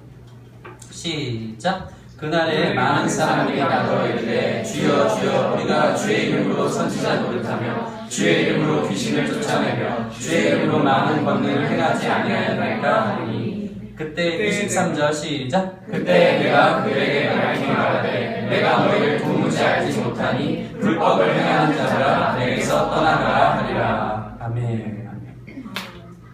시작! 그날에 많은 사람이 나더러 이르되 주여 주여 우리가 주의 이름으로 선지자 노릇하며 주의 이름으로 귀신을 쫓아내며 주의 이름으로 많은 권능을 행하지 아니하였나이까 하니 그때 23절 시작! 그때 내가 그들에게 밝히 말하되 내가 너희를 도무지 알지 못하니 불법을 행하는 자들아 내게서 떠나가라 하리라. 아멘.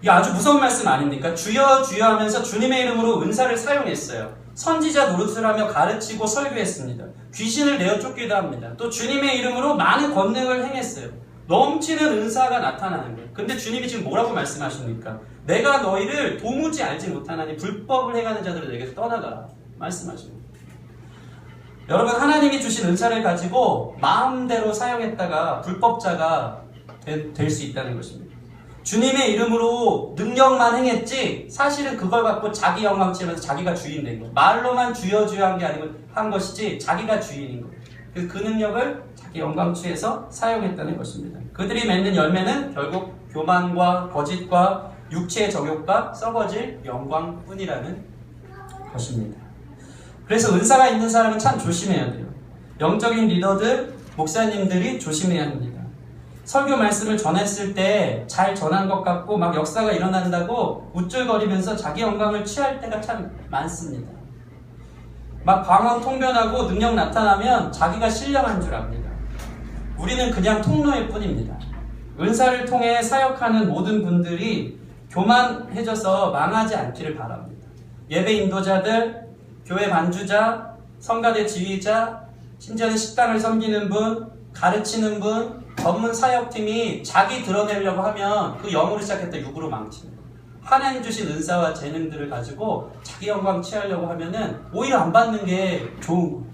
이게 아주 무서운 말씀 아닙니까? 주여 주여 하면서 주님의 이름으로 은사를 사용했어요. 선지자 노릇을 하며 가르치고 설교했습니다. 귀신을 내어 쫓기도 합니다. 또 주님의 이름으로 많은 권능을 행했어요. 넘치는 은사가 나타나는 거예요. 근데 주님이 지금 뭐라고 말씀하십니까? 내가 너희를 도무지 알지 못하나니 불법을 행하는 자들을 내게서 떠나가라 말씀하십니다. 여러분, 하나님이 주신 은사를 가지고 마음대로 사용했다가 불법자가 될 수 있다는 것입니다. 주님의 이름으로 능력만 행했지 사실은 그걸 갖고 자기 영광치면서 자기가 주인 된 거예요. 말로만 주여 주여 한 게 아니고 한 것이지 자기가 주인인 거예요. 그래서 그 능력을 자기 영광치에서 사용했다는 것입니다. 그들이 맺는 열매는 결국 교만과 거짓과 육체의 정욕과 썩어질 영광뿐이라는 것입니다. 그래서 은사가 있는 사람은 참 조심해야 돼요. 영적인 리더들, 목사님들이 조심해야 합니다. 설교 말씀을 전했을 때 잘 전한 것 같고 막 역사가 일어난다고 우쭐거리면서 자기 영광을 취할 때가 참 많습니다. 막 방언 통변하고 능력 나타나면 자기가 신령한 줄 압니다. 우리는 그냥 통로일 뿐입니다. 은사를 통해 사역하는 모든 분들이 교만해져서 망하지 않기를 바랍니다. 예배 인도자들, 교회 반주자, 성가대 지휘자, 심지어는 식당을 섬기는 분, 가르치는 분, 전문 사역팀이 자기 드러내려고 하면 그 영으로 시작했다 육으로 망칩니다. 하나님 주신 은사와 재능들을 가지고 자기 영광 취하려고 하면은 오히려 안 받는 게 좋은 거예요.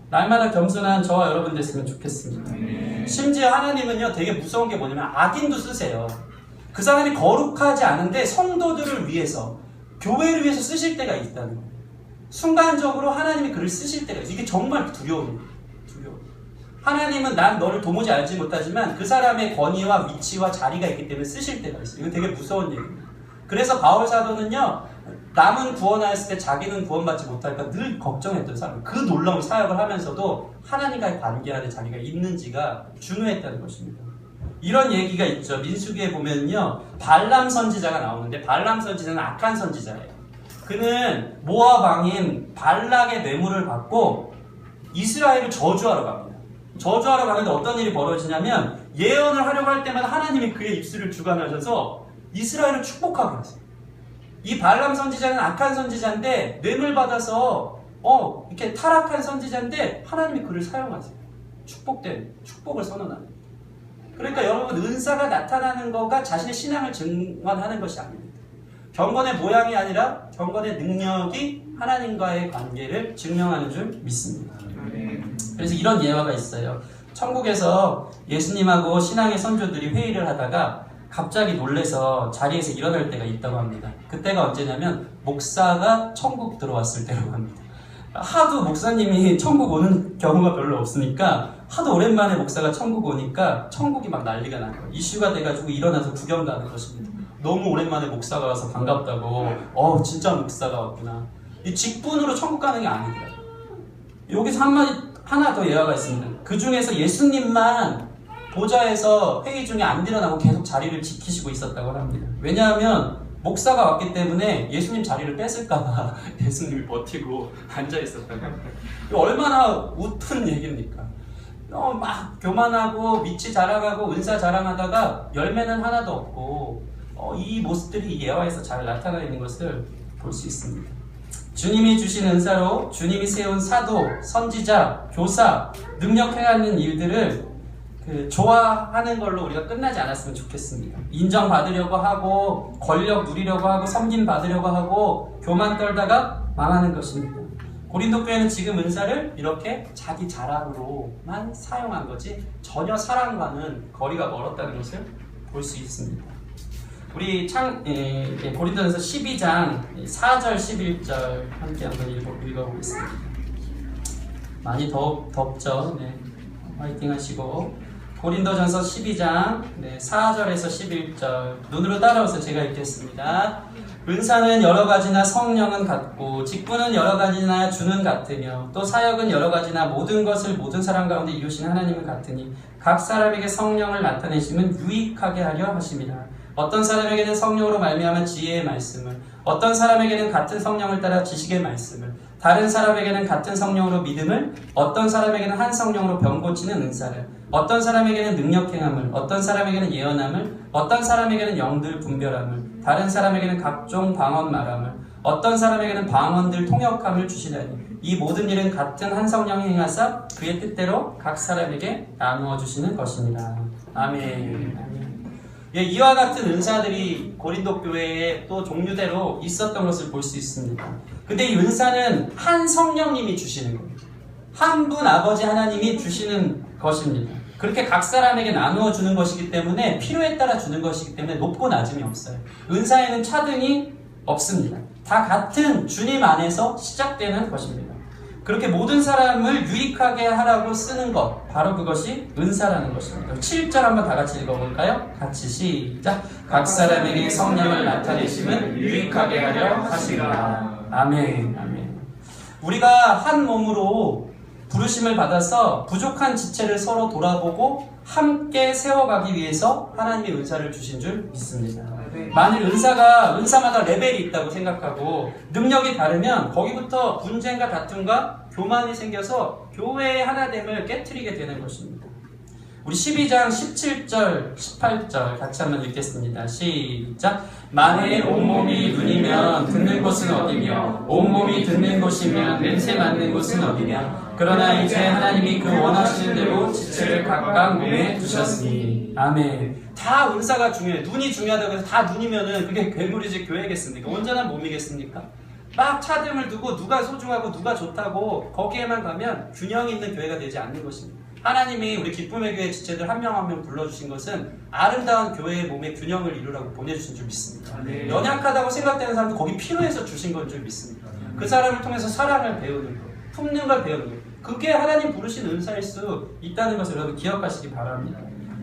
날마다 겸손한 저와 여러분 됐으면 좋겠습니다. 심지어 하나님은요 되게 무서운 게 뭐냐면 악인도 쓰세요. 그 사람이 거룩하지 않은데 성도들을 위해서, 교회를 위해서 쓰실 때가 있다는 거예요. 순간적으로 하나님이 그를 쓰실 때가 있어요. 이게 정말 두려워요. 하나님은 난 너를 도무지 알지 못하지만 그 사람의 권위와 위치와 자리가 있기 때문에 쓰실 때가 있어요. 이거 되게 무서운 얘기입니다. 그래서 바울 사도는요, 남은 구원하였을 때 자기는 구원받지 못할까 늘 걱정했던 사람, 그 놀라운 사역을 하면서도 하나님과의 관계 안에 자기가 있는지가 중요했다는 것입니다. 이런 얘기가 있죠. 민수기에 보면요, 발람 선지자가 나오는데 발람 선지자는 악한 선지자예요. 그는 모압 왕인 발락의 뇌물을 받고 이스라엘을 저주하러 갑니다. 저주하러 가는데 어떤 일이 벌어지냐면 예언을 하려고 할 때마다 하나님이 그의 입술을 주관하셔서 이스라엘을 축복하게 하세요. 이 발람 선지자는 악한 선지자인데 뇌물 받아서 이렇게 타락한 선지자인데 하나님이 그를 사용하세요. 축복을 선언합니다. 그러니까 여러분, 은사가 나타나는 거가 자신의 신앙을 증언하는 것이 아닙니다. 경건의 모양이 아니라 경건의 능력이 하나님과의 관계를 증명하는 줄 믿습니다. 그래서 이런 예화가 있어요. 천국에서 예수님하고 신앙의 선조들이 회의를 하다가 갑자기 놀래서 자리에서 일어날 때가 있다고 합니다. 그때가 언제냐면 목사가 천국 들어왔을 때라고 합니다. 하도 목사님이 천국 오는 경우가 별로 없으니까 하도 오랜만에 목사가 천국 오니까 천국이 막 난리가 난 거예요. 이슈가 돼가지고 일어나서 구경 가는 것입니다. 너무 오랜만에 목사가 와서 반갑다고, 진짜 목사가 왔구나. 이 직분으로 천국 가는 게 아니더라고요. 여기서 하나 더 예화가 있습니다. 그 중에서 예수님만 보좌에서 회의 중에 안 일어나고 계속 자리를 지키시고 있었다고 합니다. 왜냐하면 목사가 왔기 때문에 예수님 자리를 뺏을까봐 예수님이 버티고 앉아있었다고 합니다. 얼마나 웃픈 얘기입니까? 막 교만하고 위치 자랑하고 은사 자랑하다가 열매는 하나도 없고 이 모습들이 예화에서 잘 나타나 있는 것을 볼 수 있습니다. 주님이 주신 은사로 주님이 세운 사도, 선지자, 교사, 능력 행하는 일들을 좋아하는 걸로 우리가 끝나지 않았으면 좋겠습니다. 인정받으려고 하고 권력 누리려고 하고 섬김 받으려고 하고 교만 떨다가 망하는 것입니다. 고린도 교회는 지금 은사를 이렇게 자기 자랑으로만 사용한 거지 전혀 사랑과는 거리가 멀었다는 것을 볼 수 있습니다. 우리 고린도전서 12장 4절 11절 함께 한번 읽어보겠습니다. 많이 덥죠? 네. 화이팅 하시고 고린도전서 12장 4절에서 11절 눈으로 따라오세요. 제가 읽겠습니다. 은사는 여러 가지나 성령은 같고 직분은 여러 가지나 주는 같으며 또 사역은 여러 가지나 모든 것을 모든 사람 가운데 이루시는 하나님은 같으니 각 사람에게 성령을 나타내시면 유익하게 하려 하심이라. 어떤 사람에게는 성령으로 말미암아 지혜의 말씀을, 어떤 사람에게는 같은 성령을 따라 지식의 말씀을, 다른 사람에게는 같은 성령으로 믿음을, 어떤 사람에게는 한 성령으로 병 고치는 은사를, 어떤 사람에게는 능력 행함을, 어떤 사람에게는 예언함을, 어떤 사람에게는 영들 분별함을, 다른 사람에게는 각종 방언 말함을, 어떤 사람에게는 방언들 통역함을 주시다니 이 모든 일은 같은 한 성령이 행하사 그의 뜻대로 각 사람에게 나누어 주시는 것이니라. 아멘. 이와 같은 은사들이 고린도 교회에 또 종류대로 있었던 것을 볼 수 있습니다. 근데 이 은사는 한 성령님이 주시는 겁니다. 한 분 아버지 하나님이 주시는 것입니다. 그렇게 각 사람에게 나누어 주는 것이기 때문에 필요에 따라 주는 것이기 때문에 높고 낮음이 없어요. 은사에는 차등이 없습니다. 다 같은 주님 안에서 시작되는 것입니다. 그렇게 모든 사람을 유익하게 하라고 쓰는 것, 바로 그것이 은사라는 것입니다. 7절 한번 다 같이 읽어볼까요? 같이 시작. 각 사람에게 성령을 나타내심은 유익하게 하려 하시리라. 아멘. 아멘. 우리가 한 몸으로 부르심을 받아서 부족한 지체를 서로 돌아보고 함께 세워가기 위해서 하나님의 은사를 주신 줄 믿습니다. 만일 은사마다 레벨이 있다고 생각하고 능력이 다르면 거기부터 분쟁과 다툼과 교만이 생겨서 교회의 하나됨을 깨트리게 되는 것입니다. 우리 12장 17절 18절 같이 한번 읽겠습니다. 시작. 만일 온몸이 눈이면 듣는 곳은 어디며 온몸이 듣는 곳이면 냄새 맡는 곳은 어디냐. 그러나 이제 하나님이 그 원하시는 대로 지체를 각각 몸에 두셨으니. 아멘. 다 은사가 중요해요. 눈이 중요하다고 해서 다 눈이면은 그게 괴물이지 교회겠습니까? 온전한 몸이겠습니까? 막 차등을 두고 누가 소중하고 누가 좋다고 거기에만 가면 균형 있는 교회가 되지 않는 것입니다. 하나님이 우리 기쁨의 교회 지체들 한 명 한 명 불러주신 것은 아름다운 교회의 몸의 균형을 이루라고 보내주신 줄 믿습니다. 네. 연약하다고 생각되는 사람도 거기 필요해서 주신 건 줄 믿습니다. 그 사람을 통해서 사랑을 배우는 것, 품는 걸 배우는 것, 그게 하나님 부르신 은사일 수 있다는 것을 여러분 기억하시기 바랍니다.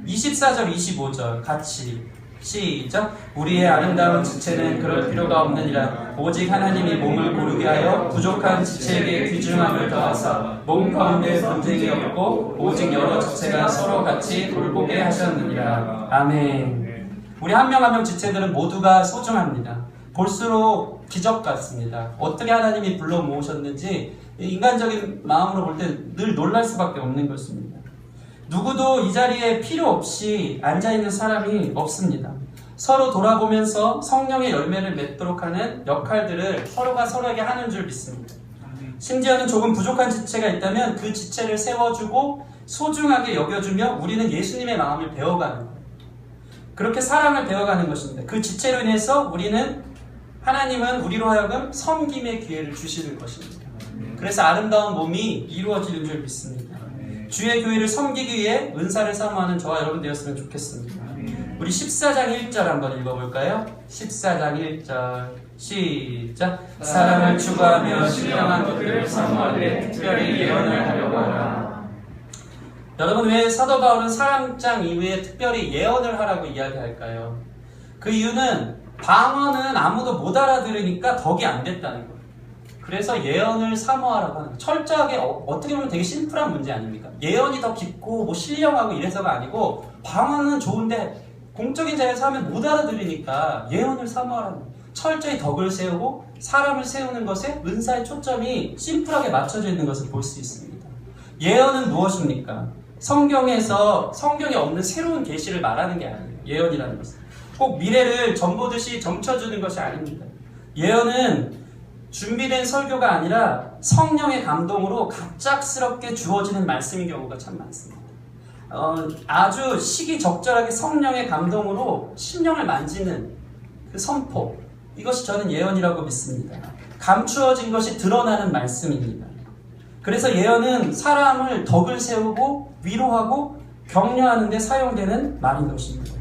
24절 25절 같이 시작. 우리의 아름다운 지체는 그럴 필요가 없느니라. 오직 하나님이 몸을 고르게 하여 부족한 지체에게 귀중함을 더하사 몸 가운데 분쟁이 없고 오직 여러 지체가 서로 같이 돌보게 하셨느니라. 아멘. 우리 한 명 한 명 지체들은 모두가 소중합니다. 볼수록 기적 같습니다. 어떻게 하나님이 불러 모으셨는지 인간적인 마음으로 볼 때 늘 놀랄 수밖에 없는 것입니다. 누구도 이 자리에 필요 없이 앉아있는 사람이 없습니다. 서로 돌아보면서 성령의 열매를 맺도록 하는 역할들을 서로가 서로에게 하는 줄 믿습니다. 심지어는 조금 부족한 지체가 있다면 그 지체를 세워주고 소중하게 여겨주며 우리는 예수님의 마음을 배워가는 거예요. 그렇게 사랑을 배워가는 것입니다. 그 지체로 인해서 하나님은 우리로 하여금 섬김의 기회를 주시는 것입니다. 그래서 아름다운 몸이 이루어지는 줄 믿습니다. 주의 교회를 섬기기 위해 은사를 사모하는 저와 여러분 되었으면 좋겠습니다. 우리 14장 1절 한번 읽어볼까요? 14장 1절 시작. 사랑을 추구하며 신령한 것들을 사모하되 특별히 예언을 하려고 하라. 여러분, 왜 사도 바울은 사랑장 이후에 특별히 예언을 하라고 이야기할까요? 그 이유는 방언은 아무도 못 알아들으니까 덕이 안 됐다는 거예요. 그래서 예언을 사모하라고 하는 거예요. 철저하게 어떻게 보면 되게 심플한 문제 아닙니까? 예언이 더 깊고 신령하고 이래서가 아니고 방언은 좋은데 공적인 자리에서 하면 못 알아들으니까 예언을 사모하라는 거예요. 철저히 덕을 세우고 사람을 세우는 것에 은사의 초점이 심플하게 맞춰져 있는 것을 볼 수 있습니다. 예언은 무엇입니까? 성경에 없는 새로운 계시를 말하는 게 아니에요. 예언이라는 것은 꼭 미래를 전보듯이 점쳐주는 것이 아닙니다. 예언은 준비된 설교가 아니라 성령의 감동으로 갑작스럽게 주어지는 말씀인 경우가 참 많습니다. 아주 시기적절하게 성령의 감동으로 심령을 만지는 그 선포, 이것이 저는 예언이라고 믿습니다. 감추어진 것이 드러나는 말씀입니다. 그래서 예언은 사람을 덕을 세우고 위로하고 격려하는 데 사용되는 말인 것입니다.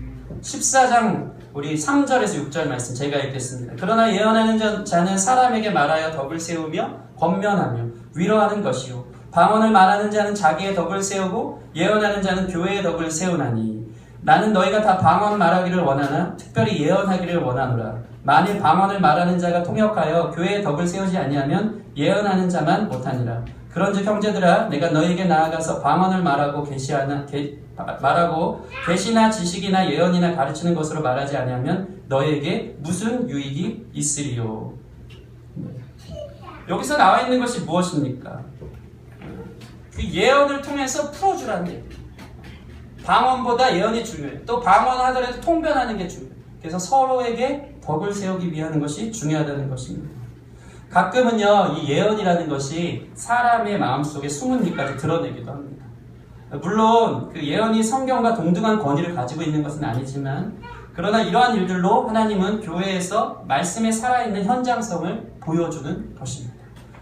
14장 우리 3절에서 6절 말씀 제가 읽겠습니다. 그러나 예언하는 자는 사람에게 말하여 덕을 세우며 권면하며 위로하는 것이요 방언을 말하는 자는 자기의 덕을 세우고 예언하는 자는 교회의 덕을 세우나니 나는 너희가 다 방언 말하기를 원하나 특별히 예언하기를 원하노라. 만일 방언을 말하는 자가 통역하여 교회의 덕을 세우지 아니하면 예언하는 자만 못하니라. 그런즉 형제들아 내가 너희에게 나아가서 방언을 말하고 계시나 지식이나 예언이나 가르치는 것으로 말하지 아니하면 너희에게 무슨 유익이 있으리요. 여기서 나와 있는 것이 무엇입니까? 그 예언을 통해서 풀어주라는 얘기입니다. 방언보다 예언이 중요해요. 또 방언하더라도 통변하는 게 중요해요. 그래서 서로에게 덕을 세우기 위한 것이 중요하다는 것입니다. 가끔은요, 이 예언이라는 것이 사람의 마음속에 숨은 일까지 드러내기도 합니다. 물론 그 예언이 성경과 동등한 권위를 가지고 있는 것은 아니지만 그러나 이러한 일들로 하나님은 교회에서 말씀에 살아있는 현장성을 보여주는 것입니다.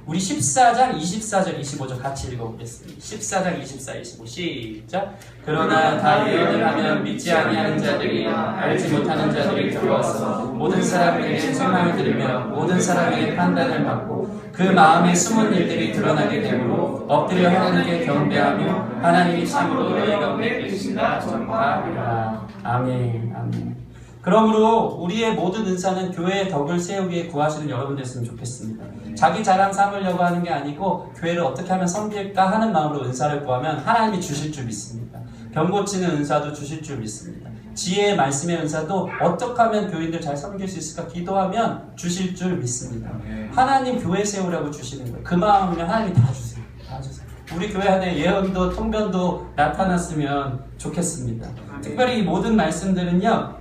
우리 14장 24절 25절 같이 읽어보겠습니다. 14장 24, 25 시작. 그러나 다 예언을 하면 믿지 아니하는 자들이 알지 못하는 자들이 들어와서 모든 사람에게 책망을 들으며 모든 사람에게 판단을 받고 그 마음에 숨은 일들이 드러나게 되므로 엎드려 하나님께 경배하며 하나님이 참으로 너희 가운데 계신다 전파하리라. 아멘. 아멘. 그러므로 우리의 모든 은사는 교회의 덕을 세우기에 구하시는 여러분 됐으면 좋겠습니다. 자기 자랑 삼으려고 하는 게 아니고 교회를 어떻게 하면 섬길까 하는 마음으로 은사를 구하면 하나님이 주실 줄 믿습니다. 병 고치는 은사도 주실 줄 믿습니다. 지혜의 말씀의 은사도 어떻게 하면 교인들 잘 섬길 수 있을까 기도하면 주실 줄 믿습니다. 하나님 교회 세우라고 주시는 거예요. 그 마음이면 하나님이 다 주세요. 다 주세요. 우리 교회 안에 예언도 통변도 나타났으면 좋겠습니다. 특별히 이 모든 말씀들은요,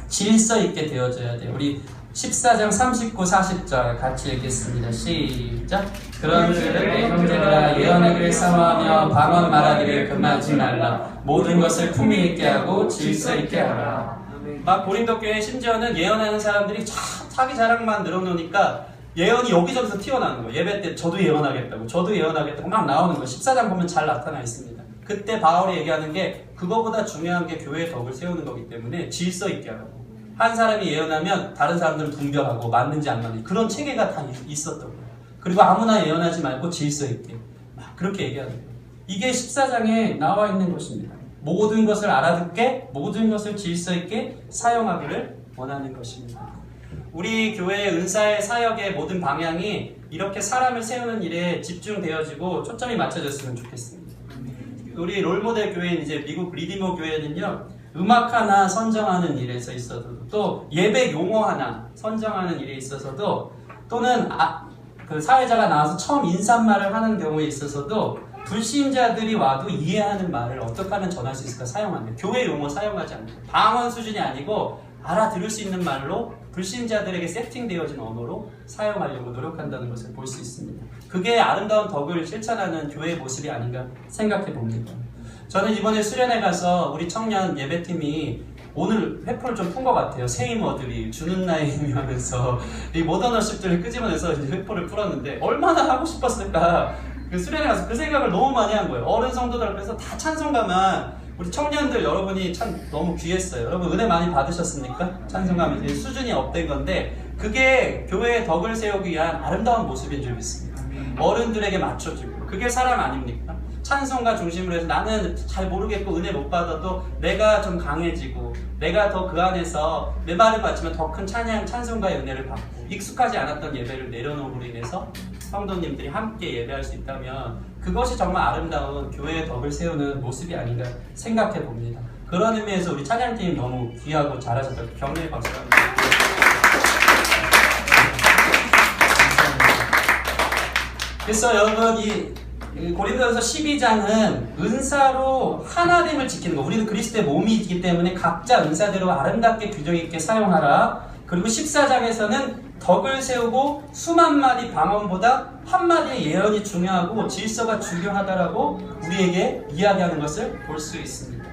질서 있게 되어져야 돼요. 우리 14장 39, 40절 같이 읽겠습니다. 시작. 그런 일은 내 형제들아 예언하기를 사모하며 방언 말하기를 금하지 말라. 모든 것을 품위 있게 하고 질서 있게 하라. 막 고린도 교회 심지어는 예언하는 사람들이 자기 자랑만 늘어놓으니까 예언이 여기저기서 튀어나오는 거예요. 예배 때 저도 예언하겠다고 저도 예언하겠다고 막 나오는 거예요. 14장 보면 잘 나타나 있습니다. 그때 바울이 얘기하는 게 그거보다 중요한 게 교회의 덕을 세우는 거기 때문에 질서 있게 하라고. 한 사람이 예언하면 다른 사람들은 분별하고 맞는지 안 맞는지 그런 체계가 다 있었던 거예요. 그리고 아무나 예언하지 말고 질서 있게 막 그렇게 얘기하는 거예요. 이게 14장에 나와 있는 것입니다. 모든 것을 알아듣게 모든 것을 질서 있게 사용하기를 원하는 것입니다. 우리 교회의 은사의 사역의 모든 방향이 이렇게 사람을 세우는 일에 집중되어지고 초점이 맞춰졌으면 좋겠습니다. 우리 롤모델 교회인 이제 미국 리디모 교회는요, 음악 하나 선정하는 일에서 있어서도 또 예배 용어 하나 선정하는 일에 있어서도 또는 그 사회자가 나와서 처음 인사말을 하는 경우에 있어서도 불신자들이 와도 이해하는 말을 어떻게 하면 전할 수 있을까 사용합니다. 교회 용어 사용하지 않고 방언 수준이 아니고 알아들을 수 있는 말로 불신자들에게 세팅되어진 언어로 사용하려고 노력한다는 것을 볼 수 있습니다. 그게 아름다운 덕을 실천하는 교회의 모습이 아닌가 생각해 봅니다. 저는 이번에 수련회 가서 우리 청년 예배팀이 오늘 회포를 좀 푼 것 같아요. 세이머들이 주는 나의 힘이 하면서 이 모더너십들을 끄집어내서 이제 회포를 풀었는데 얼마나 하고 싶었을까. 그 수련회 가서 그 생각을 너무 많이 한 거예요. 어른 성도들 앞에서 다 찬송가만 우리 청년들 여러분이 참 너무 귀했어요. 여러분 은혜 많이 받으셨습니까? 찬송가면 수준이 업된 건데 그게 교회의 덕을 세우기 위한 아름다운 모습인 줄 믿습니다. 어른들에게 맞춰주고 그게 사랑 아닙니까? 찬송가 중심으로 해서 나는 잘 모르겠고 은혜 못 받아도 내가 좀 강해지고 내가 더 그 안에서 내 말을 받지만 더 큰 찬송가의 은혜를 받고 익숙하지 않았던 예배를 내려놓음으로 인해서 성도님들이 함께 예배할 수 있다면 그것이 정말 아름다운 교회의 덕을 세우는 모습이 아닌가 생각해 봅니다. 그런 의미에서 우리 찬양팀 너무 귀하고 잘하셨다고 격려의 박수를 합니다. 그래서 여러분 이 고린도전서 12장은 은사로 하나됨을 지키는 거. 우리는 그리스도의 몸이기 때문에 각자 은사대로 아름답게 규정 있게 사용하라. 그리고 14장에서는 덕을 세우고 수만 마디 방언보다 한 마디의 예언이 중요하고 질서가 중요하다라고 우리에게 이야기하는 것을 볼 수 있습니다.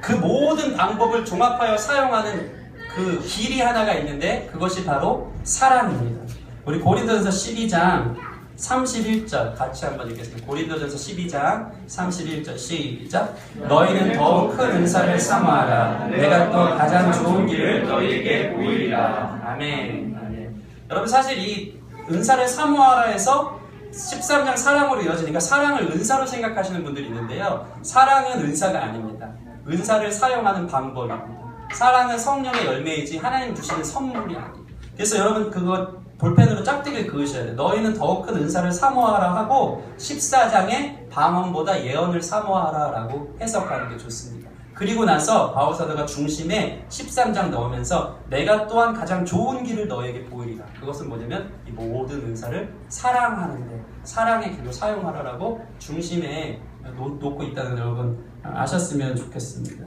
그 모든 방법을 종합하여 사용하는 그 길이 하나가 있는데 그것이 바로 사랑입니다. 우리 고린도전서 12장 31절 같이 한번 읽겠습니다. 고린도전서 12장 31절 시작. 너희는 더욱 큰 은사를 사모하라. 내가 또 가장 좋은 길을 너희에게 보이리라. 아멘. 아멘. 여러분 사실 이 은사를 사모하라 해서 13장 사랑으로 이어지니까 사랑을 은사로 생각하시는 분들이 있는데요. 사랑은 은사가 아닙니다. 은사를 사용하는 방법입니다. 사랑은 성령의 열매이지 하나님 주시는 선물이 아닙니다. 그래서 여러분 그거 볼펜으로 짝대기를 그으셔야 돼요. 너희는 더욱 큰 은사를 사모하라 하고 14장에 방언보다 예언을 사모하라 라고 해석하는 게 좋습니다. 그리고 나서 바울사도가 중심에 13장 넣으면서 내가 또한 가장 좋은 길을 너에게 보이리라. 그것은 뭐냐면 이 모든 은사를 사랑하는데 사랑의 길로 사용하라라고 중심에 놓고 있다는 걸 여러분 아셨으면 좋겠습니다.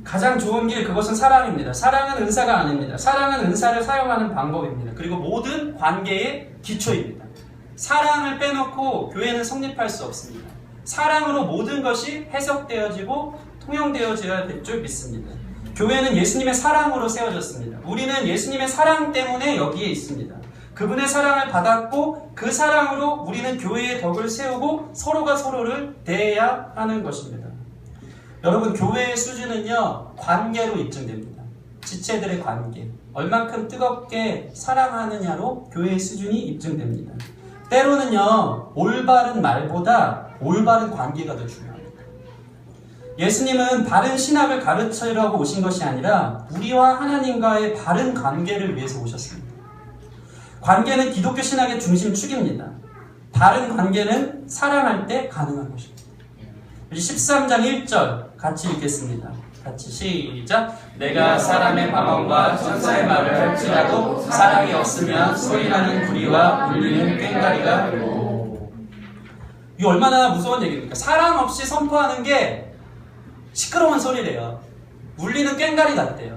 가장 좋은 길 그것은 사랑입니다. 사랑은 은사가 아닙니다. 사랑은 은사를 사용하는 방법입니다. 그리고 모든 관계의 기초입니다. 사랑을 빼놓고 교회는 성립할 수 없습니다. 사랑으로 모든 것이 해석되어지고 통용되어져야 될 줄 믿습니다. 교회는 예수님의 사랑으로 세워졌습니다. 우리는 예수님의 사랑 때문에 여기에 있습니다. 그분의 사랑을 받았고 그 사랑으로 우리는 교회의 덕을 세우고 서로가 서로를 대해야 하는 것입니다. 여러분, 교회의 수준은요, 관계로 입증됩니다. 지체들의 관계, 얼만큼 뜨겁게 사랑하느냐로 교회의 수준이 입증됩니다. 때로는요, 올바른 말보다 올바른 관계가 더 중요합니다. 예수님은 바른 신학을 가르치려고 오신 것이 아니라 우리와 하나님과의 바른 관계를 위해서 오셨습니다. 관계는 기독교 신학의 중심축입니다. 바른 관계는 사랑할 때 가능한 것입니다. 13장 1절 같이 읽겠습니다. 같이 시작. 내가 사람의 방언과 천사의 말을 할지라도 사랑이 없으면 소리나는 구리와 울리는 꽹과리가 되고. 이거 얼마나 무서운 얘기입니까? 사랑 없이 선포하는 게 시끄러운 소리래요. 울리는 꽹과리 같대요.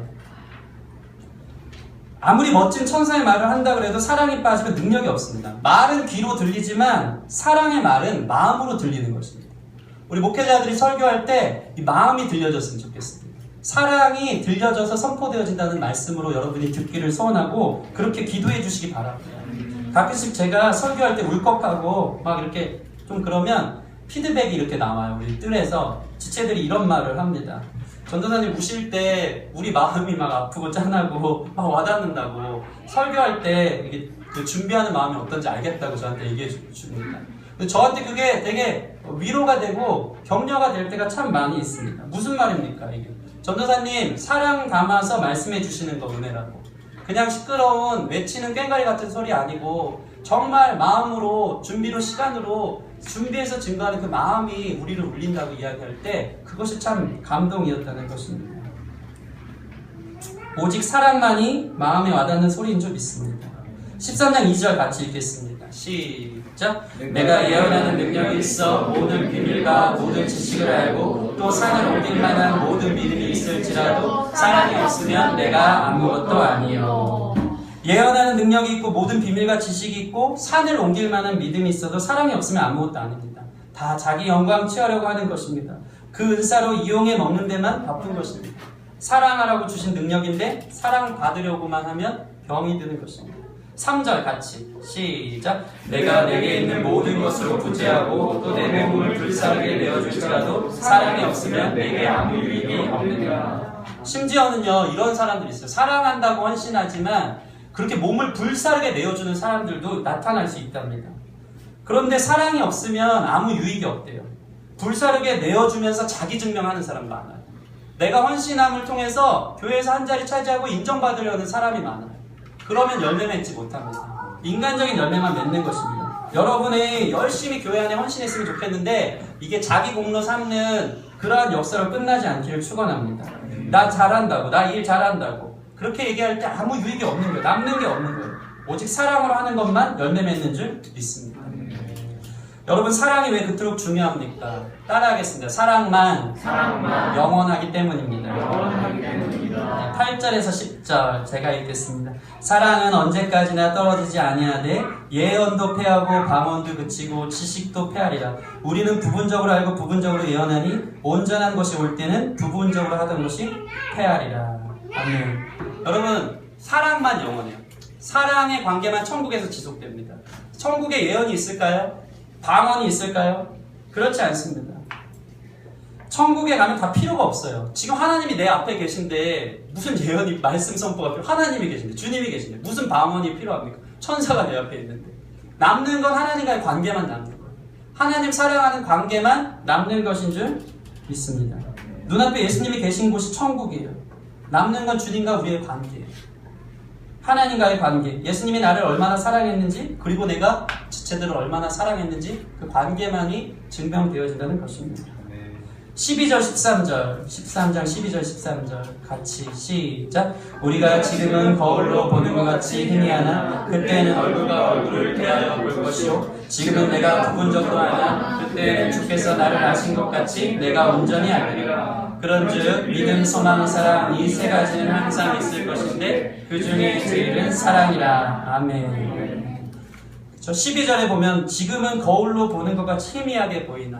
아무리 멋진 천사의 말을 한다 그래도 사랑이 빠지면 능력이 없습니다. 말은 귀로 들리지만 사랑의 말은 마음으로 들리는 것입니다. 우리 목회자들이 설교할 때 이 마음이 들려졌으면 좋겠습니다. 사랑이 들려져서 선포되어진다는 말씀으로 여러분이 듣기를 소원하고 그렇게 기도해 주시기 바랍니다. 가끔씩 제가 설교할 때 울컥하고 막 이렇게 좀 그러면 피드백이 이렇게 나와요. 우리 뜰에서 지체들이 이런 말을 합니다. 전도사님 우실 때 우리 마음이 막 아프고 짠하고 막 와닿는다고 설교할 때 이게 그 준비하는 마음이 어떤지 알겠다고 저한테 얘기해 줍니다. 근데 저한테 그게 되게 위로가 되고 격려가 될 때가 참 많이 있습니다. 무슨 말입니까 이게? 전도사님 사랑 담아서 말씀해 주시는 거 은혜라고. 그냥 시끄러운 외치는 꽹과리 같은 소리 아니고 정말 마음으로 준비로 시간으로 준비해서 증거하는 그 마음이 우리를 울린다고 이야기할 때 그것이 참 감동이었다는 것입니다. 오직 사랑만이 마음에 와닿는 소리인 줄 믿습니다. 13장 2절 같이 읽겠습니다. 시작. 내가 예언하는 능력이 있어 모든 비밀과 모든 지식을 알고 또 산을 옮길 만한 모든 믿음이 있을지라도 사랑이 없으면 내가 아무것도 아니요. 예언하는 능력이 있고 모든 비밀과 지식이 있고 산을 옮길 만한 믿음이 있어도 사랑이 없으면 아무것도 아닙니다. 다 자기 영광 취하려고 하는 것입니다. 그 은사로 이용해 먹는 데만 바쁜 것입니다. 사랑하라고 주신 능력인데 사랑 받으려고만 하면 병이 드는 것입니다. 3절 같이 시작. 내가 내게 있는 모든 것으로 부재하고 또 내 몸을 불사르게 내어줄지라도 사랑이 없으면 내게 아무 유익이 없느니라. 심지어는요 이런 사람들이 있어요. 사랑한다고 헌신하지만 그렇게 몸을 불사르게 내어주는 사람들도 나타날 수 있답니다. 그런데 사랑이 없으면 아무 유익이 없대요. 불사르게 내어주면서 자기 증명하는 사람 많아요. 내가 헌신함을 통해서 교회에서 한 자리 차지하고 인정받으려는 사람이 많아요. 그러면 열매 맺지 못합니다. 인간적인 열매만 맺는 것입니다. 여러분이 열심히 교회 안에 헌신했으면 좋겠는데 이게 자기 공로 삼는 그러한 역사로 끝나지 않기를 축원합니다. 나 잘한다고, 나 일 잘한다고 그렇게 얘기할 때 아무 유익이 없는 거예요. 남는 게 없는 거예요. 오직 사랑으로 하는 것만 열매 맺는 줄 믿습니다. 여러분 사랑이 왜 그토록 중요합니까? 따라하겠습니다. 사랑만 영원하기 때문입니다. 8절에서 10절 제가 읽겠습니다. 사랑은 언제까지나 떨어지지 아니하되 예언도 패하고 방언도 그치고 지식도 패하리라. 우리는 부분적으로 알고 부분적으로 예언하니 온전한 것이 올 때는 부분적으로 하던 것이 패하리라. 아멘. 여러분 사랑만 영원해요. 사랑의 관계만 천국에서 지속됩니다. 천국에 예언이 있을까요? 방언이 있을까요? 그렇지 않습니다. 천국에 가면 다 필요가 없어요. 지금 하나님이 내 앞에 계신데 무슨 예언이 말씀 선포가 필요? 하나님이 계신데 주님이 계신데 무슨 방언이 필요합니까? 천사가 내 앞에 있는데 남는 건 하나님과의 관계만 남는 거예요. 하나님 사랑하는 관계만 남는 것인 줄 믿습니다. 눈앞에 예수님이 계신 곳이 천국이에요. 남는 건 주님과 우리의 관계예요. 하나님과의 관계, 예수님이 나를 얼마나 사랑했는지 그리고 내가 지체들을 얼마나 사랑했는지 그 관계만이 증명되어진다는 것입니다. 12절 13절 13장 12절 13절 같이 시작. 우리가 지금은 거울로 보는 것 같이 흔히 하나 그때는 얼굴과 얼굴을 대하여 볼 것이요 지금은 내가 부분적으로 하나 그때는 주께서 나를 아신 것 같이 내가 온전히 알리라. 그런즉 믿음, 소망, 사랑 이 세 가지는 항상 있을 것인데 그 중에 제일은 사랑이라. 아멘. 저 12절에 보면 지금은 거울로 보는 것 같이 희미하게 보이나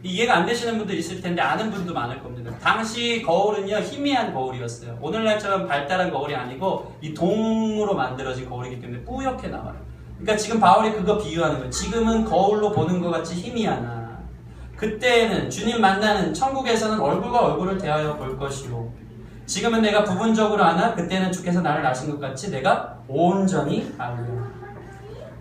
이해가 안 되시는 분들 있을 텐데 아는 분도 많을 겁니다. 당시 거울은요 희미한 거울이었어요. 오늘날처럼 발달한 거울이 아니고 이 동으로 만들어진 거울이기 때문에 뿌옇게 나와요. 그러니까 지금 바울이 그거 비유하는 거예요. 지금은 거울로 보는 것 같이 희미하나 그때는 주님 만나는 천국에서는 얼굴과 얼굴을 대하여 볼 것이요 지금은 내가 부분적으로 아나 그때는 주께서 나를 아신 것 같이 내가 온전히 알리라.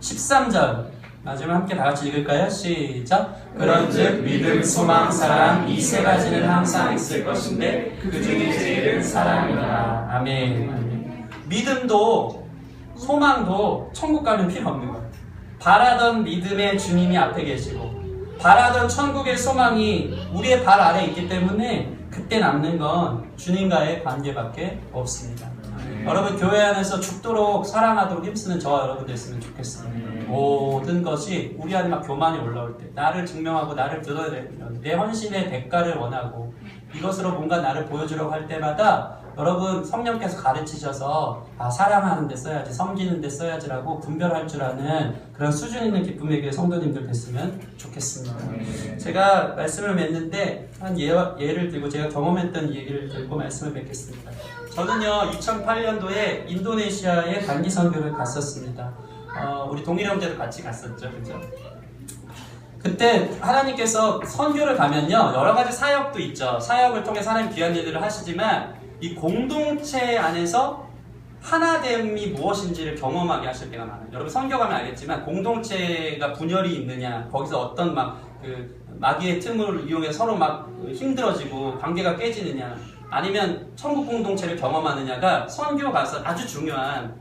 13절 마지막 함께 다 같이 읽을까요? 시작. 그런즉 믿음, 소망, 사랑 이 세 가지는 항상 있을 것인데 그 중에 제일은 사랑이다. 아멘. 아멘. 믿음도 소망도 천국 가면 필요 없는 거예요. 바라던 믿음의 주님이 앞에 계시고 바라던 천국의 소망이 우리의 발 아래에 있기 때문에 그때 남는 건 주님과의 관계밖에 없습니다. 여러분 교회 안에서 죽도록 사랑하도록 힘쓰는 저와 여러분 됐으면 좋겠습니다. 모든 것이 우리 안에 막 교만이 올라올 때 나를 증명하고 나를 드러내는 내 헌신의 대가를 원하고 이것으로 뭔가 나를 보여주려고 할 때마다 여러분 성령께서 가르치셔서 사랑하는 데 써야지 섬기는 데 써야지라고 분별할 줄 아는 그런 수준 있는 기쁨의 교회 성도님들 됐으면 좋겠습니다. 제가 말씀을 맺는데 한 예를 들고 제가 경험했던 얘기를 들고 말씀을 맺겠습니다. 저는요 2008년도에 인도네시아에 단기 선교를 갔었습니다. 우리 동일 형제도 같이 갔었죠, 그죠? 그때 하나님께서 선교를 가면요 여러 가지 사역도 있죠. 사역을 통해 하나님 귀한 일들을 하시지만 이 공동체 안에서 하나됨이 무엇인지를 경험하게 하실 때가 많아요. 여러분 선교 가면 알겠지만 공동체가 분열이 있느냐, 거기서 어떤 마귀의 틈을 이용해서 서로 막 힘들어지고 관계가 깨지느냐, 아니면 천국 공동체를 경험하느냐가 선교 가서 아주 중요한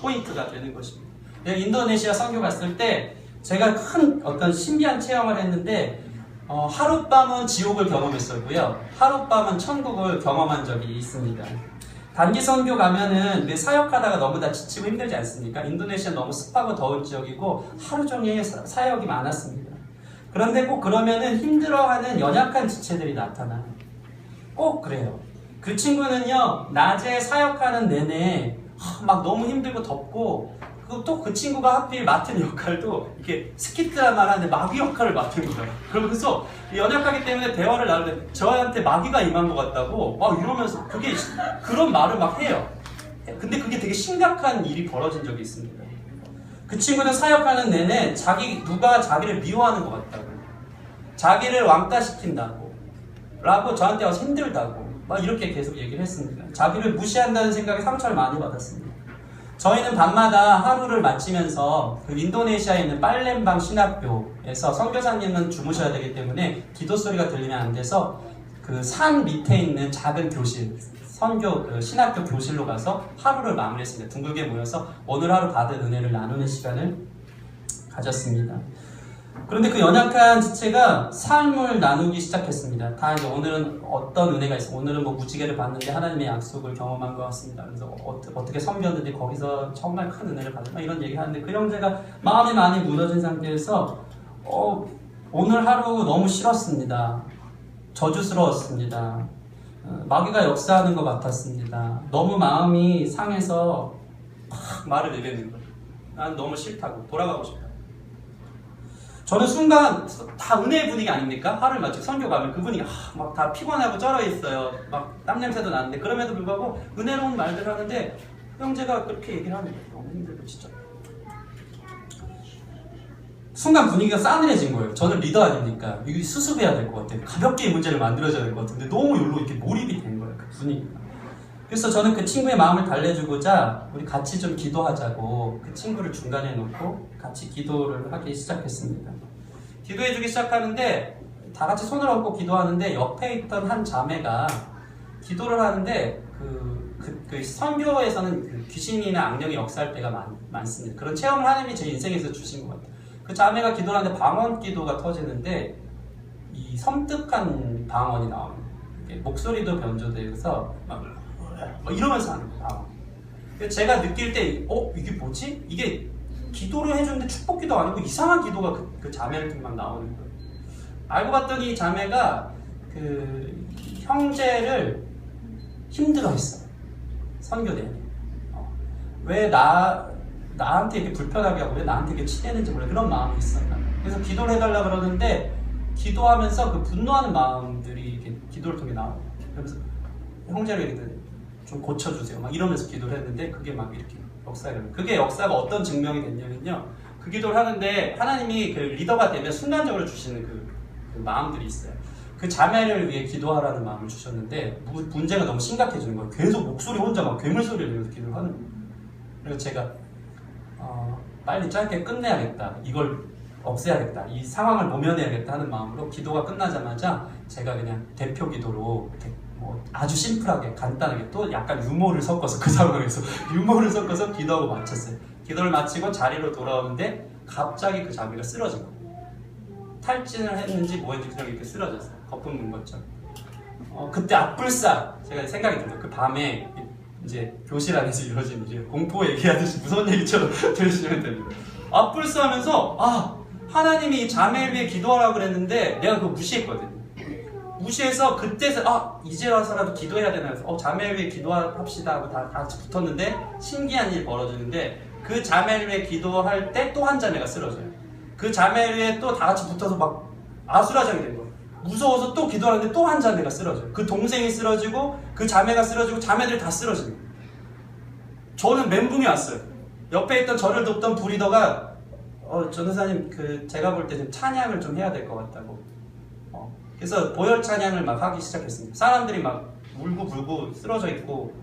포인트가 되는 것입니다. 내가 인도네시아 선교 갔을 때 제가 큰 어떤 신비한 체험을 했는데 하룻밤은 지옥을 경험했었고요. 하룻밤은 천국을 경험한 적이 있습니다. 단기 선교 가면은 내 사역하다가 너무 다 지치고 힘들지 않습니까? 인도네시아 너무 습하고 더운 지역이고 하루 종일 사역이 많았습니다. 그런데 꼭 그러면은 힘들어하는 연약한 지체들이 나타나요. 꼭 그래요. 그 친구는요 낮에 사역하는 내내 막 너무 힘들고 덥고 또 그 친구가 하필 맡은 역할도 이렇게 스킷 드라마를 하는데 마귀 역할을 맡은 거예요. 그러면서 연약하기 때문에 대화를 나누는데 저한테 마귀가 임한 것 같다고 막 이러면서 그런 말을 막 해요. 근데 그게 되게 심각한 일이 벌어진 적이 있습니다. 그 친구는 사역하는 내내 누가 자기를 미워하는 것 같다고, 자기를 왕따시킨다고 라고 저한테 와서 힘들다고 막 이렇게 계속 얘기를 했습니다. 자기를 무시한다는 생각에 상처를 많이 받았습니다. 저희는 밤마다 하루를 마치면서 그 인도네시아에 있는 빨렘방 신학교에서 선교사님은 주무셔야 되기 때문에 기도 소리가 들리면 안 돼서 그 산 밑에 있는 작은 교실, 신학교 교실로 가서 하루를 마무리했습니다. 둥글게 모여서 오늘 하루 받은 은혜를 나누는 시간을 가졌습니다. 그런데 그 연약한 지체가 삶을 나누기 시작했습니다. 다 이제 오늘은 어떤 은혜가 있어. 오늘은 뭐 무지개를 봤는데 하나님의 약속을 경험한 것 같습니다. 그래서 어떻게 섬겼는데 거기서 정말 큰 은혜를 받았다 이런 얘기 하는데 그 형제가 마음이 많이 무너진 상태에서 오늘 하루 너무 싫었습니다. 저주스러웠습니다. 마귀가 역사하는 것 같았습니다. 너무 마음이 상해서 막 말을 내뱉는 거예요. 난 너무 싫다고 돌아가고 싶다. 저는 순간 다 은혜의 분위기 아닙니까? 하루를 마치고 선교 가면 그 분위기 막 다 피곤하고 쩔어 있어요. 막 땀 냄새도 나는데 그럼에도 불구하고 은혜로운 말들을 하는데 형제가 그렇게 얘기를 하는 거예요. 너무 힘들고 진짜. 순간 분위기가 싸늘해진 거예요. 저는 리더 아닙니까? 이거 수습해야 될 것 같아요. 가볍게 이 문제를 만들어줘야 될 것 같은데 너무 여기로 이렇게 몰입이 된 거예요. 그 분위기가. 그래서 저는 그 친구의 마음을 달래주고자 우리 같이 좀 기도하자고 그 친구를 중간에 놓고 같이 기도를 하기 시작했습니다. 기도해주기 시작하는데 다 같이 손을 얹고 기도하는데 옆에 있던 한 자매가 기도를 하는데 그 선교에서는 귀신이나 악령이 역사할 때가 많습니다. 그런 체험을 하나님이 제 인생에서 주신 것 같아요. 그 자매가 기도를 하는데 방언 기도가 터지는데 이 섬뜩한 방언이 나옵니다. 목소리도 변조돼서 막 이러면서 하는 거예요. 제가 느낄 때 이게 뭐지? 이게 기도를 해주는데 축복기도 아니고 이상한 기도가 그 자매를 통해 막 나오는 거예요. 알고 봤더니 자매가 그 형제를 힘들어했어요. 선교 내내. 왜 나한테 이렇게 불편하게 하고 왜 나한테 이렇게 치대는지 몰라. 그런 마음이 있었나. 그래서 기도를 해달라 그러는데 기도하면서 그 분노하는 마음들이 이렇게 기도를 통해 나와요. 그러면서 형제를 좀 고쳐주세요. 막 이러면서 기도를 했는데 그게 막 이렇게 역사를. 그게 역사가 어떤 증명이 됐냐면요. 그 기도를 하는데 하나님이 그 리더가 되면 순간적으로 주시는 그 마음들이 있어요. 그 자매를 위해 기도하라는 마음을 주셨는데 문제가 너무 심각해지는 거예요. 계속 목소리 혼자 막 괴물 소리를 내면서 기도를 하는 거예요. 그래서 제가 빨리 짧게 끝내야겠다. 이걸 없애야겠다. 이 상황을 모면해야겠다 하는 마음으로 기도가 끝나자마자 제가 그냥 대표 기도로 뭐 아주 심플하게 간단하게 또 약간 유머를 섞어서 그 상황에서 유머를 섞어서 기도하고 마쳤어요. 기도를 마치고 자리로 돌아오는데 갑자기 그 자매가 쓰러진 거예요. 탈진을 했는지 뭐 했는지 그냥 이렇게 쓰러졌어요. 거품 문 것처럼. 그때 앞불싸 제가 생각이 들어요. 그 밤에 이제 교실 안에서 이루어진 일이 공포 얘기하듯이 무서운 얘기처럼 들으시면 됩니다. 앞불싸 하면서 하나님이 이 자매를 위해 기도하라고 그랬는데 내가 그거 무시했거든요. 무시해서 그때서 이제 와서라도 기도해야 되나 해서 자매를 위해 기도합시다 하고 다 같이 붙었는데 신기한 일이 벌어지는데 그 자매를 위해 기도할 때 또 한 자매가 쓰러져요. 그 자매를 위해 또 다 같이 붙어서 막 아수라장이 된 거예요. 무서워서 또 기도하는데 또 한 자매가 쓰러져요. 그 동생이 쓰러지고 그 자매가 쓰러지고 자매들이 다 쓰러지는 거예요. 저는 멘붕이 왔어요. 옆에 있던 저를 돕던 브리더가 전도사님 제가 볼 때 좀 찬양을 좀 해야 될 것 같다고. 그래서 보혈 찬양을 막 하기 시작했습니다. 사람들이 막 울고불고 쓰러져 있고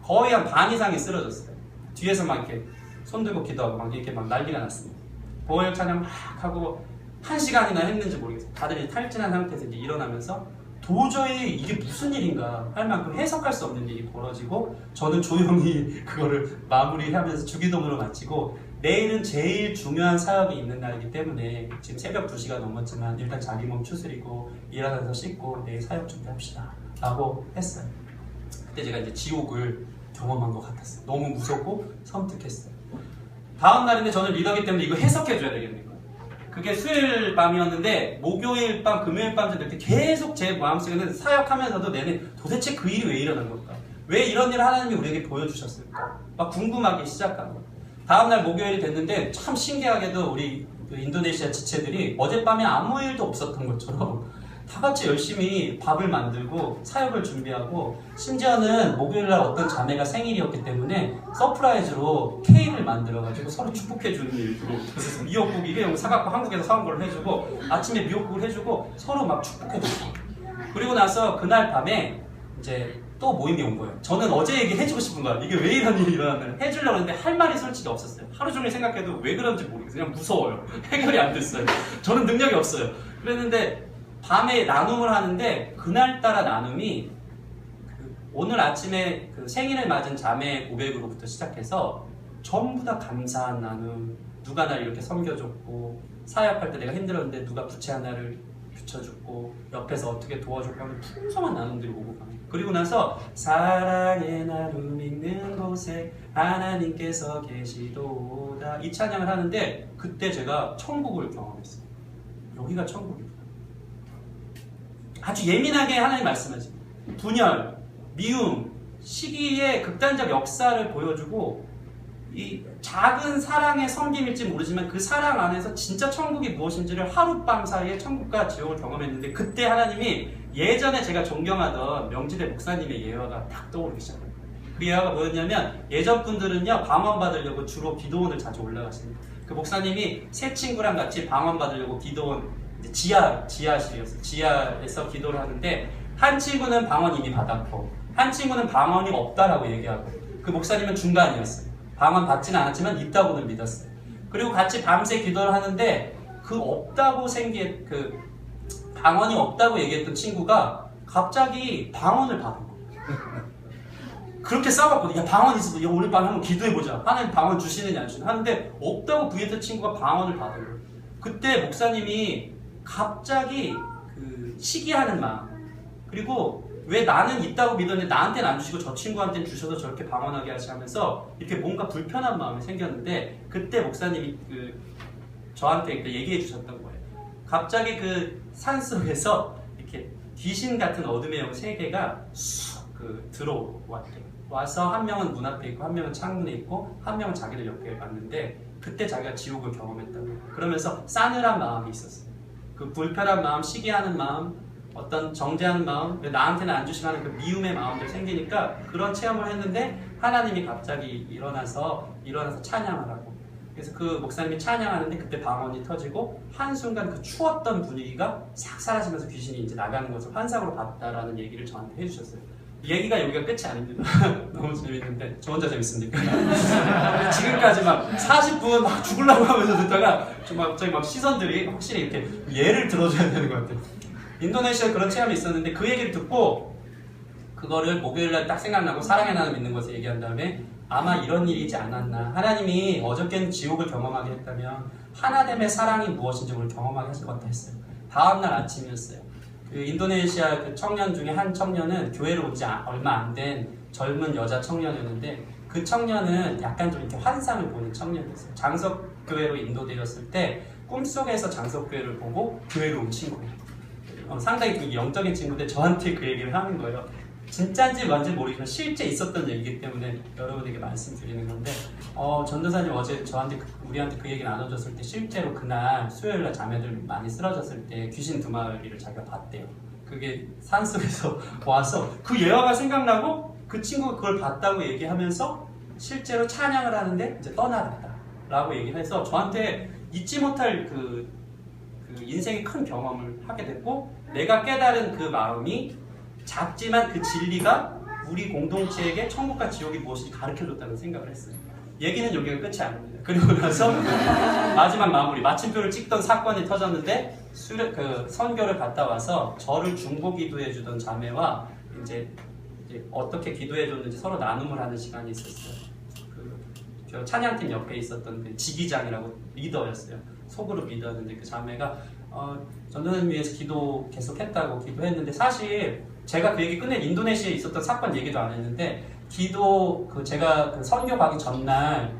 거의 한 반 이상이 쓰러졌어요. 뒤에서 막 이렇게 손 들고 기도하고 막 이렇게 막 난리가 났습니다. 보혈 찬양 막 하고 1시간이나 했는지 모르겠어요. 다들 탈진한 상태에서 이제 일어나면서 도저히 이게 무슨 일인가 할 만큼 해석할 수 없는 일이 벌어지고 저는 조용히 그거를 마무리하면서 주기도문을 마치고 내일은 제일 중요한 사역이 있는 날이기 때문에 지금 새벽 2시가 넘었지만 일단 자기 몸 추스리고 일어나서 씻고 내일 사역 준비합시다 라고 했어요. 그때 제가 이제 지옥을 경험한 것 같았어요. 너무 무섭고 섬뜩했어요. 다음 날인데 저는 리더기 때문에 이거 해석해줘야 되겠는 거예요. 그게 수요일 밤이었는데 목요일 밤, 금요일 밤 이렇게 계속 제 마음속에는 사역하면서도 내내 도대체 그 일이 왜 일어난 걸까? 왜 이런 일을 하나님이 우리에게 보여주셨을까? 막 궁금하기 시작한 거예요. 다음날 목요일이 됐는데 참 신기하게도 우리 인도네시아 지체들이 어젯밤에 아무 일도 없었던 것처럼 다 같이 열심히 밥을 만들고 사역을 준비하고 심지어는 목요일날 어떤 자매가 생일이었기 때문에 서프라이즈로 케이크를 만들어가지고 서로 축복해주는 일도 그래서 미역국 일회용 사갖고 한국에서 사온 걸 해주고 아침에 미역국을 해주고 서로 막 축복해주고 그리고 나서 그날 밤에 이제 또 모임이 온 거예요. 저는 어제 얘기 해주고 싶은 거야. 이게 왜 이런 일이 일어났나 해주려고 했는데 할 말이 솔직히 없었어요. 하루 종일 생각해도 왜 그런지 모르겠어요. 그냥 무서워요. 해결이 안 됐어요. 저는 능력이 없어요. 그랬는데 밤에 나눔을 하는데 그날따라 나눔이 오늘 아침에 생일을 맞은 자매의 고백으로부터 시작해서 전부 다 감사한 나눔, 누가 날 이렇게 섬겨줬고 사역할 때 내가 힘들었는데 누가 부채 하나를 붙여줬고 옆에서 어떻게 도와줬고 하는 풍성한 나눔들이 오고 가요. 그리고 나서 사랑의 나눔 있는 곳에 하나님께서 계시도다 이 찬양을 하는데 그때 제가 천국을 경험했어요. 여기가 천국이구나. 아주 예민하게 하나님 말씀하십니다. 분열, 미움, 시기의 극단적 역사를 보여주고 이 작은 사랑의 섬김일지 모르지만 그 사랑 안에서 진짜 천국이 무엇인지를 하룻밤 사이에 천국과 지옥을 경험했는데 그때 하나님이 예전에 제가 존경하던 명지대 목사님의 예화가 딱 떠오르기 시작해요. 그 예화가 뭐였냐면 예전 분들은요 방언받으려고 주로 기도원을 자주 올라가십니다. 그 목사님이 세 친구랑 같이 방언받으려고 기도원 지하실이었어요. 지하에서 기도를 하는데 한 친구는 방언 이미 받았고 한 친구는 방언이 없다라고 얘기하고 그 목사님은 중간이었어요. 방언 받지는 않았지만 있다고는 믿었어요. 그리고 같이 밤새 기도를 하는데 그 방언이 없다고 얘기했던 친구가 갑자기 방언을 받은 거예요. 그렇게 싸웠거든요. 야 방언 있어. 야 오늘 밤에 한번 기도해보자. 하나님 방언 주시느냐 안 주시느냐 하는데 없다고 부인했던 친구가 방언을 받은 거예요. 그때 목사님이 갑자기 시기하는 마음 그리고 왜 나는 있다고 믿었는데 나한테는 안 주시고 저 친구한테는 주셔서 저렇게 방언하게 하시면서 이렇게 뭔가 불편한 마음이 생겼는데 그때 목사님이 저한테 얘기해 주셨던 거예요. 갑자기 그 산속에서 이렇게 귀신 같은 어둠의 영 3개가 쑥 들어왔대요. 와서 한 명은 문 앞에 있고 한 명은 창문에 있고 한 명은 자기를 옆에 봤는데 그때 자기가 지옥을 경험했다고 그러면서 싸늘한 마음이 있었어요. 그 불편한 마음, 시기하는 마음, 어떤 정죄하는 마음, 나한테는 안 주시는 그 미움의 마음들 생기니까 그런 체험을 했는데 하나님이 갑자기 일어나서 찬양하라고. 그래서 그 목사님이 찬양하는데 그때 방언이 터지고 한순간 그 추웠던 분위기가 싹 사라지면서 귀신이 이제 나가는 것을 환상으로 봤다라는 얘기를 저한테 해주셨어요. 얘기가 여기가 끝이 아닙니다. 너무 재밌는데 저 혼자 재밌습니까? 지금까지 막 40분 막 죽으려고 하면서 듣다가 갑자기 막 시선들이 확실히 이렇게 예를 들어줘야 되는 것 같아요. 인도네시아에 그런 체험이 있었는데 그 얘기를 듣고 그거를 목요일날 딱 생각나고 사랑의 나눔 있는 것을 얘기한 다음에 아마 이런 일이지 않았나. 하나님이 어저께는 지옥을 경험하게 했다면 하나됨의 사랑이 무엇인지 오늘 경험하게 하실 것 같다 했어요. 다음날 아침이었어요. 그 인도네시아 그 청년 중에 한 청년은 교회로 온 지 얼마 안 된 젊은 여자 청년이었는데 그 청년은 약간 좀 이렇게 환상을 보는 청년이었어요. 장석교회로 인도되었을 때 꿈속에서 장석교회를 보고 교회로 온 친구예요. 상당히 그 영적인 친구인데 저한테 그 얘기를 하는 거예요. 진짜인지 뭔지 모르지만 실제 있었던 얘기이기 때문에 여러분에게 말씀드리는 건데 전도사님 어제 우리한테 그 얘기 나눠줬을 때 실제로 그날 수요일날 자매들 많이 쓰러졌을 때 귀신 2마리를 자기가 봤대요. 그게 산속에서 와서 그 예화가 생각나고 그 친구가 그걸 봤다고 얘기하면서 실제로 찬양을 하는데 이제 떠나갔다 라고 얘기를 해서 저한테 잊지 못할 그 인생의 큰 경험을 하게 됐고 내가 깨달은 그 마음이 작지만 그 진리가 우리 공동체에게 천국과 지옥이 무엇인지 가르쳐줬다는 생각을 했어요. 얘기는 여기가 끝이 아닙니다. 그리고 나서 마지막 마무리, 마침표를 찍던 사건이 터졌는데 선교를 갔다 와서 저를 중보 기도해주던 자매와 이제 어떻게 기도해줬는지 서로 나눔을 하는 시간이 있었어요. 그 찬양팀 옆에 있었던 그 지기장이라고 리더였어요. 소그룹 리더였는데 그 자매가 전도사님 위해서 기도 계속 기도했는데 사실 제가 그 얘기 끝낸 인도네시아에 있었던 사건 얘기도 안 했는데 제가 그 선교 가기 전날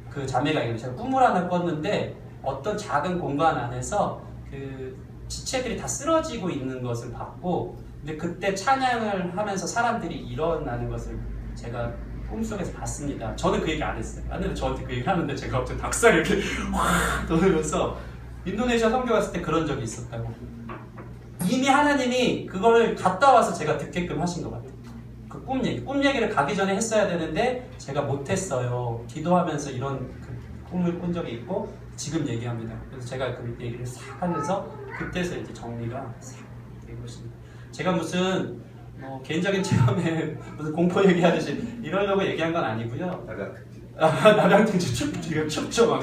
그 자매가 얘기해요. 제가 꿈을 하나 꿨는데 어떤 작은 공간 안에서 그 지체들이 다 쓰러지고 있는 것을 봤고 근데 그때 찬양을 하면서 사람들이 일어나는 것을 제가 꿈속에서 봤습니다. 저는 그 얘기 안 했어요. 근데 저한테 그 얘기를 하는데 제가 갑자기 닭살이 이렇게 확 돋으면서 인도네시아 선교 갔을 때 그런 적이 있었다고. 이미 하나님이 그거를 갔다 와서 제가 듣게끔 하신 것 같아요. 그 꿈 얘기를 가기 전에 했어야 되는데 제가 못했어요. 기도하면서 이런 그 꿈을 꾼 적이 있고 지금 얘기합니다. 그래서 제가 그 얘기를 싹 하면서 그때서 이제 정리가 싹 된 것입니다. 제가 무슨 개인적인 체험에 무슨 공포 얘기하듯이 이러려고 얘기한 건 아니고요. 나량특집 지금 춥죠 막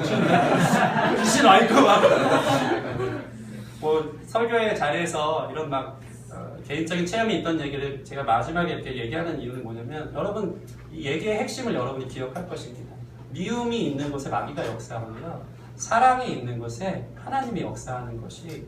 귀신 와있고 막 설교의 자리에서 이런 막 개인적인 체험이 있던 얘기를 제가 마지막에 이렇게 얘기하는 이유는 뭐냐면 여러분 이 얘기의 핵심을 여러분이 기억할 것입니다. 미움이 있는 곳에 마귀가 역사하고요. 사랑이 있는 곳에 하나님이 역사하는 것이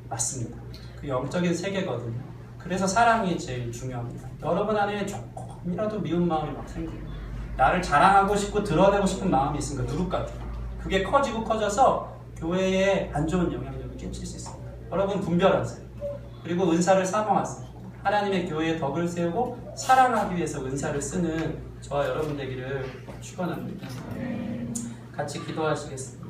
맞습니다. 그 영적인 세계거든요. 그래서 사랑이 제일 중요합니다. 여러분 안에 조금이라도 미운 마음이 막 생기고 나를 자랑하고 싶고 드러내고 싶은 마음이 있으니까 누룩 같아요. 그게 커지고 커져서 교회에 안 좋은 영향력을 끼칠 수 있습니다. 여러분 분별하세요. 그리고 은사를 사모하세요. 하나님의 교회에 덕을 세우고 사랑하기 위해서 은사를 쓰는 저와 여러분 되기를 축원합니다. 같이 기도하시겠습니다.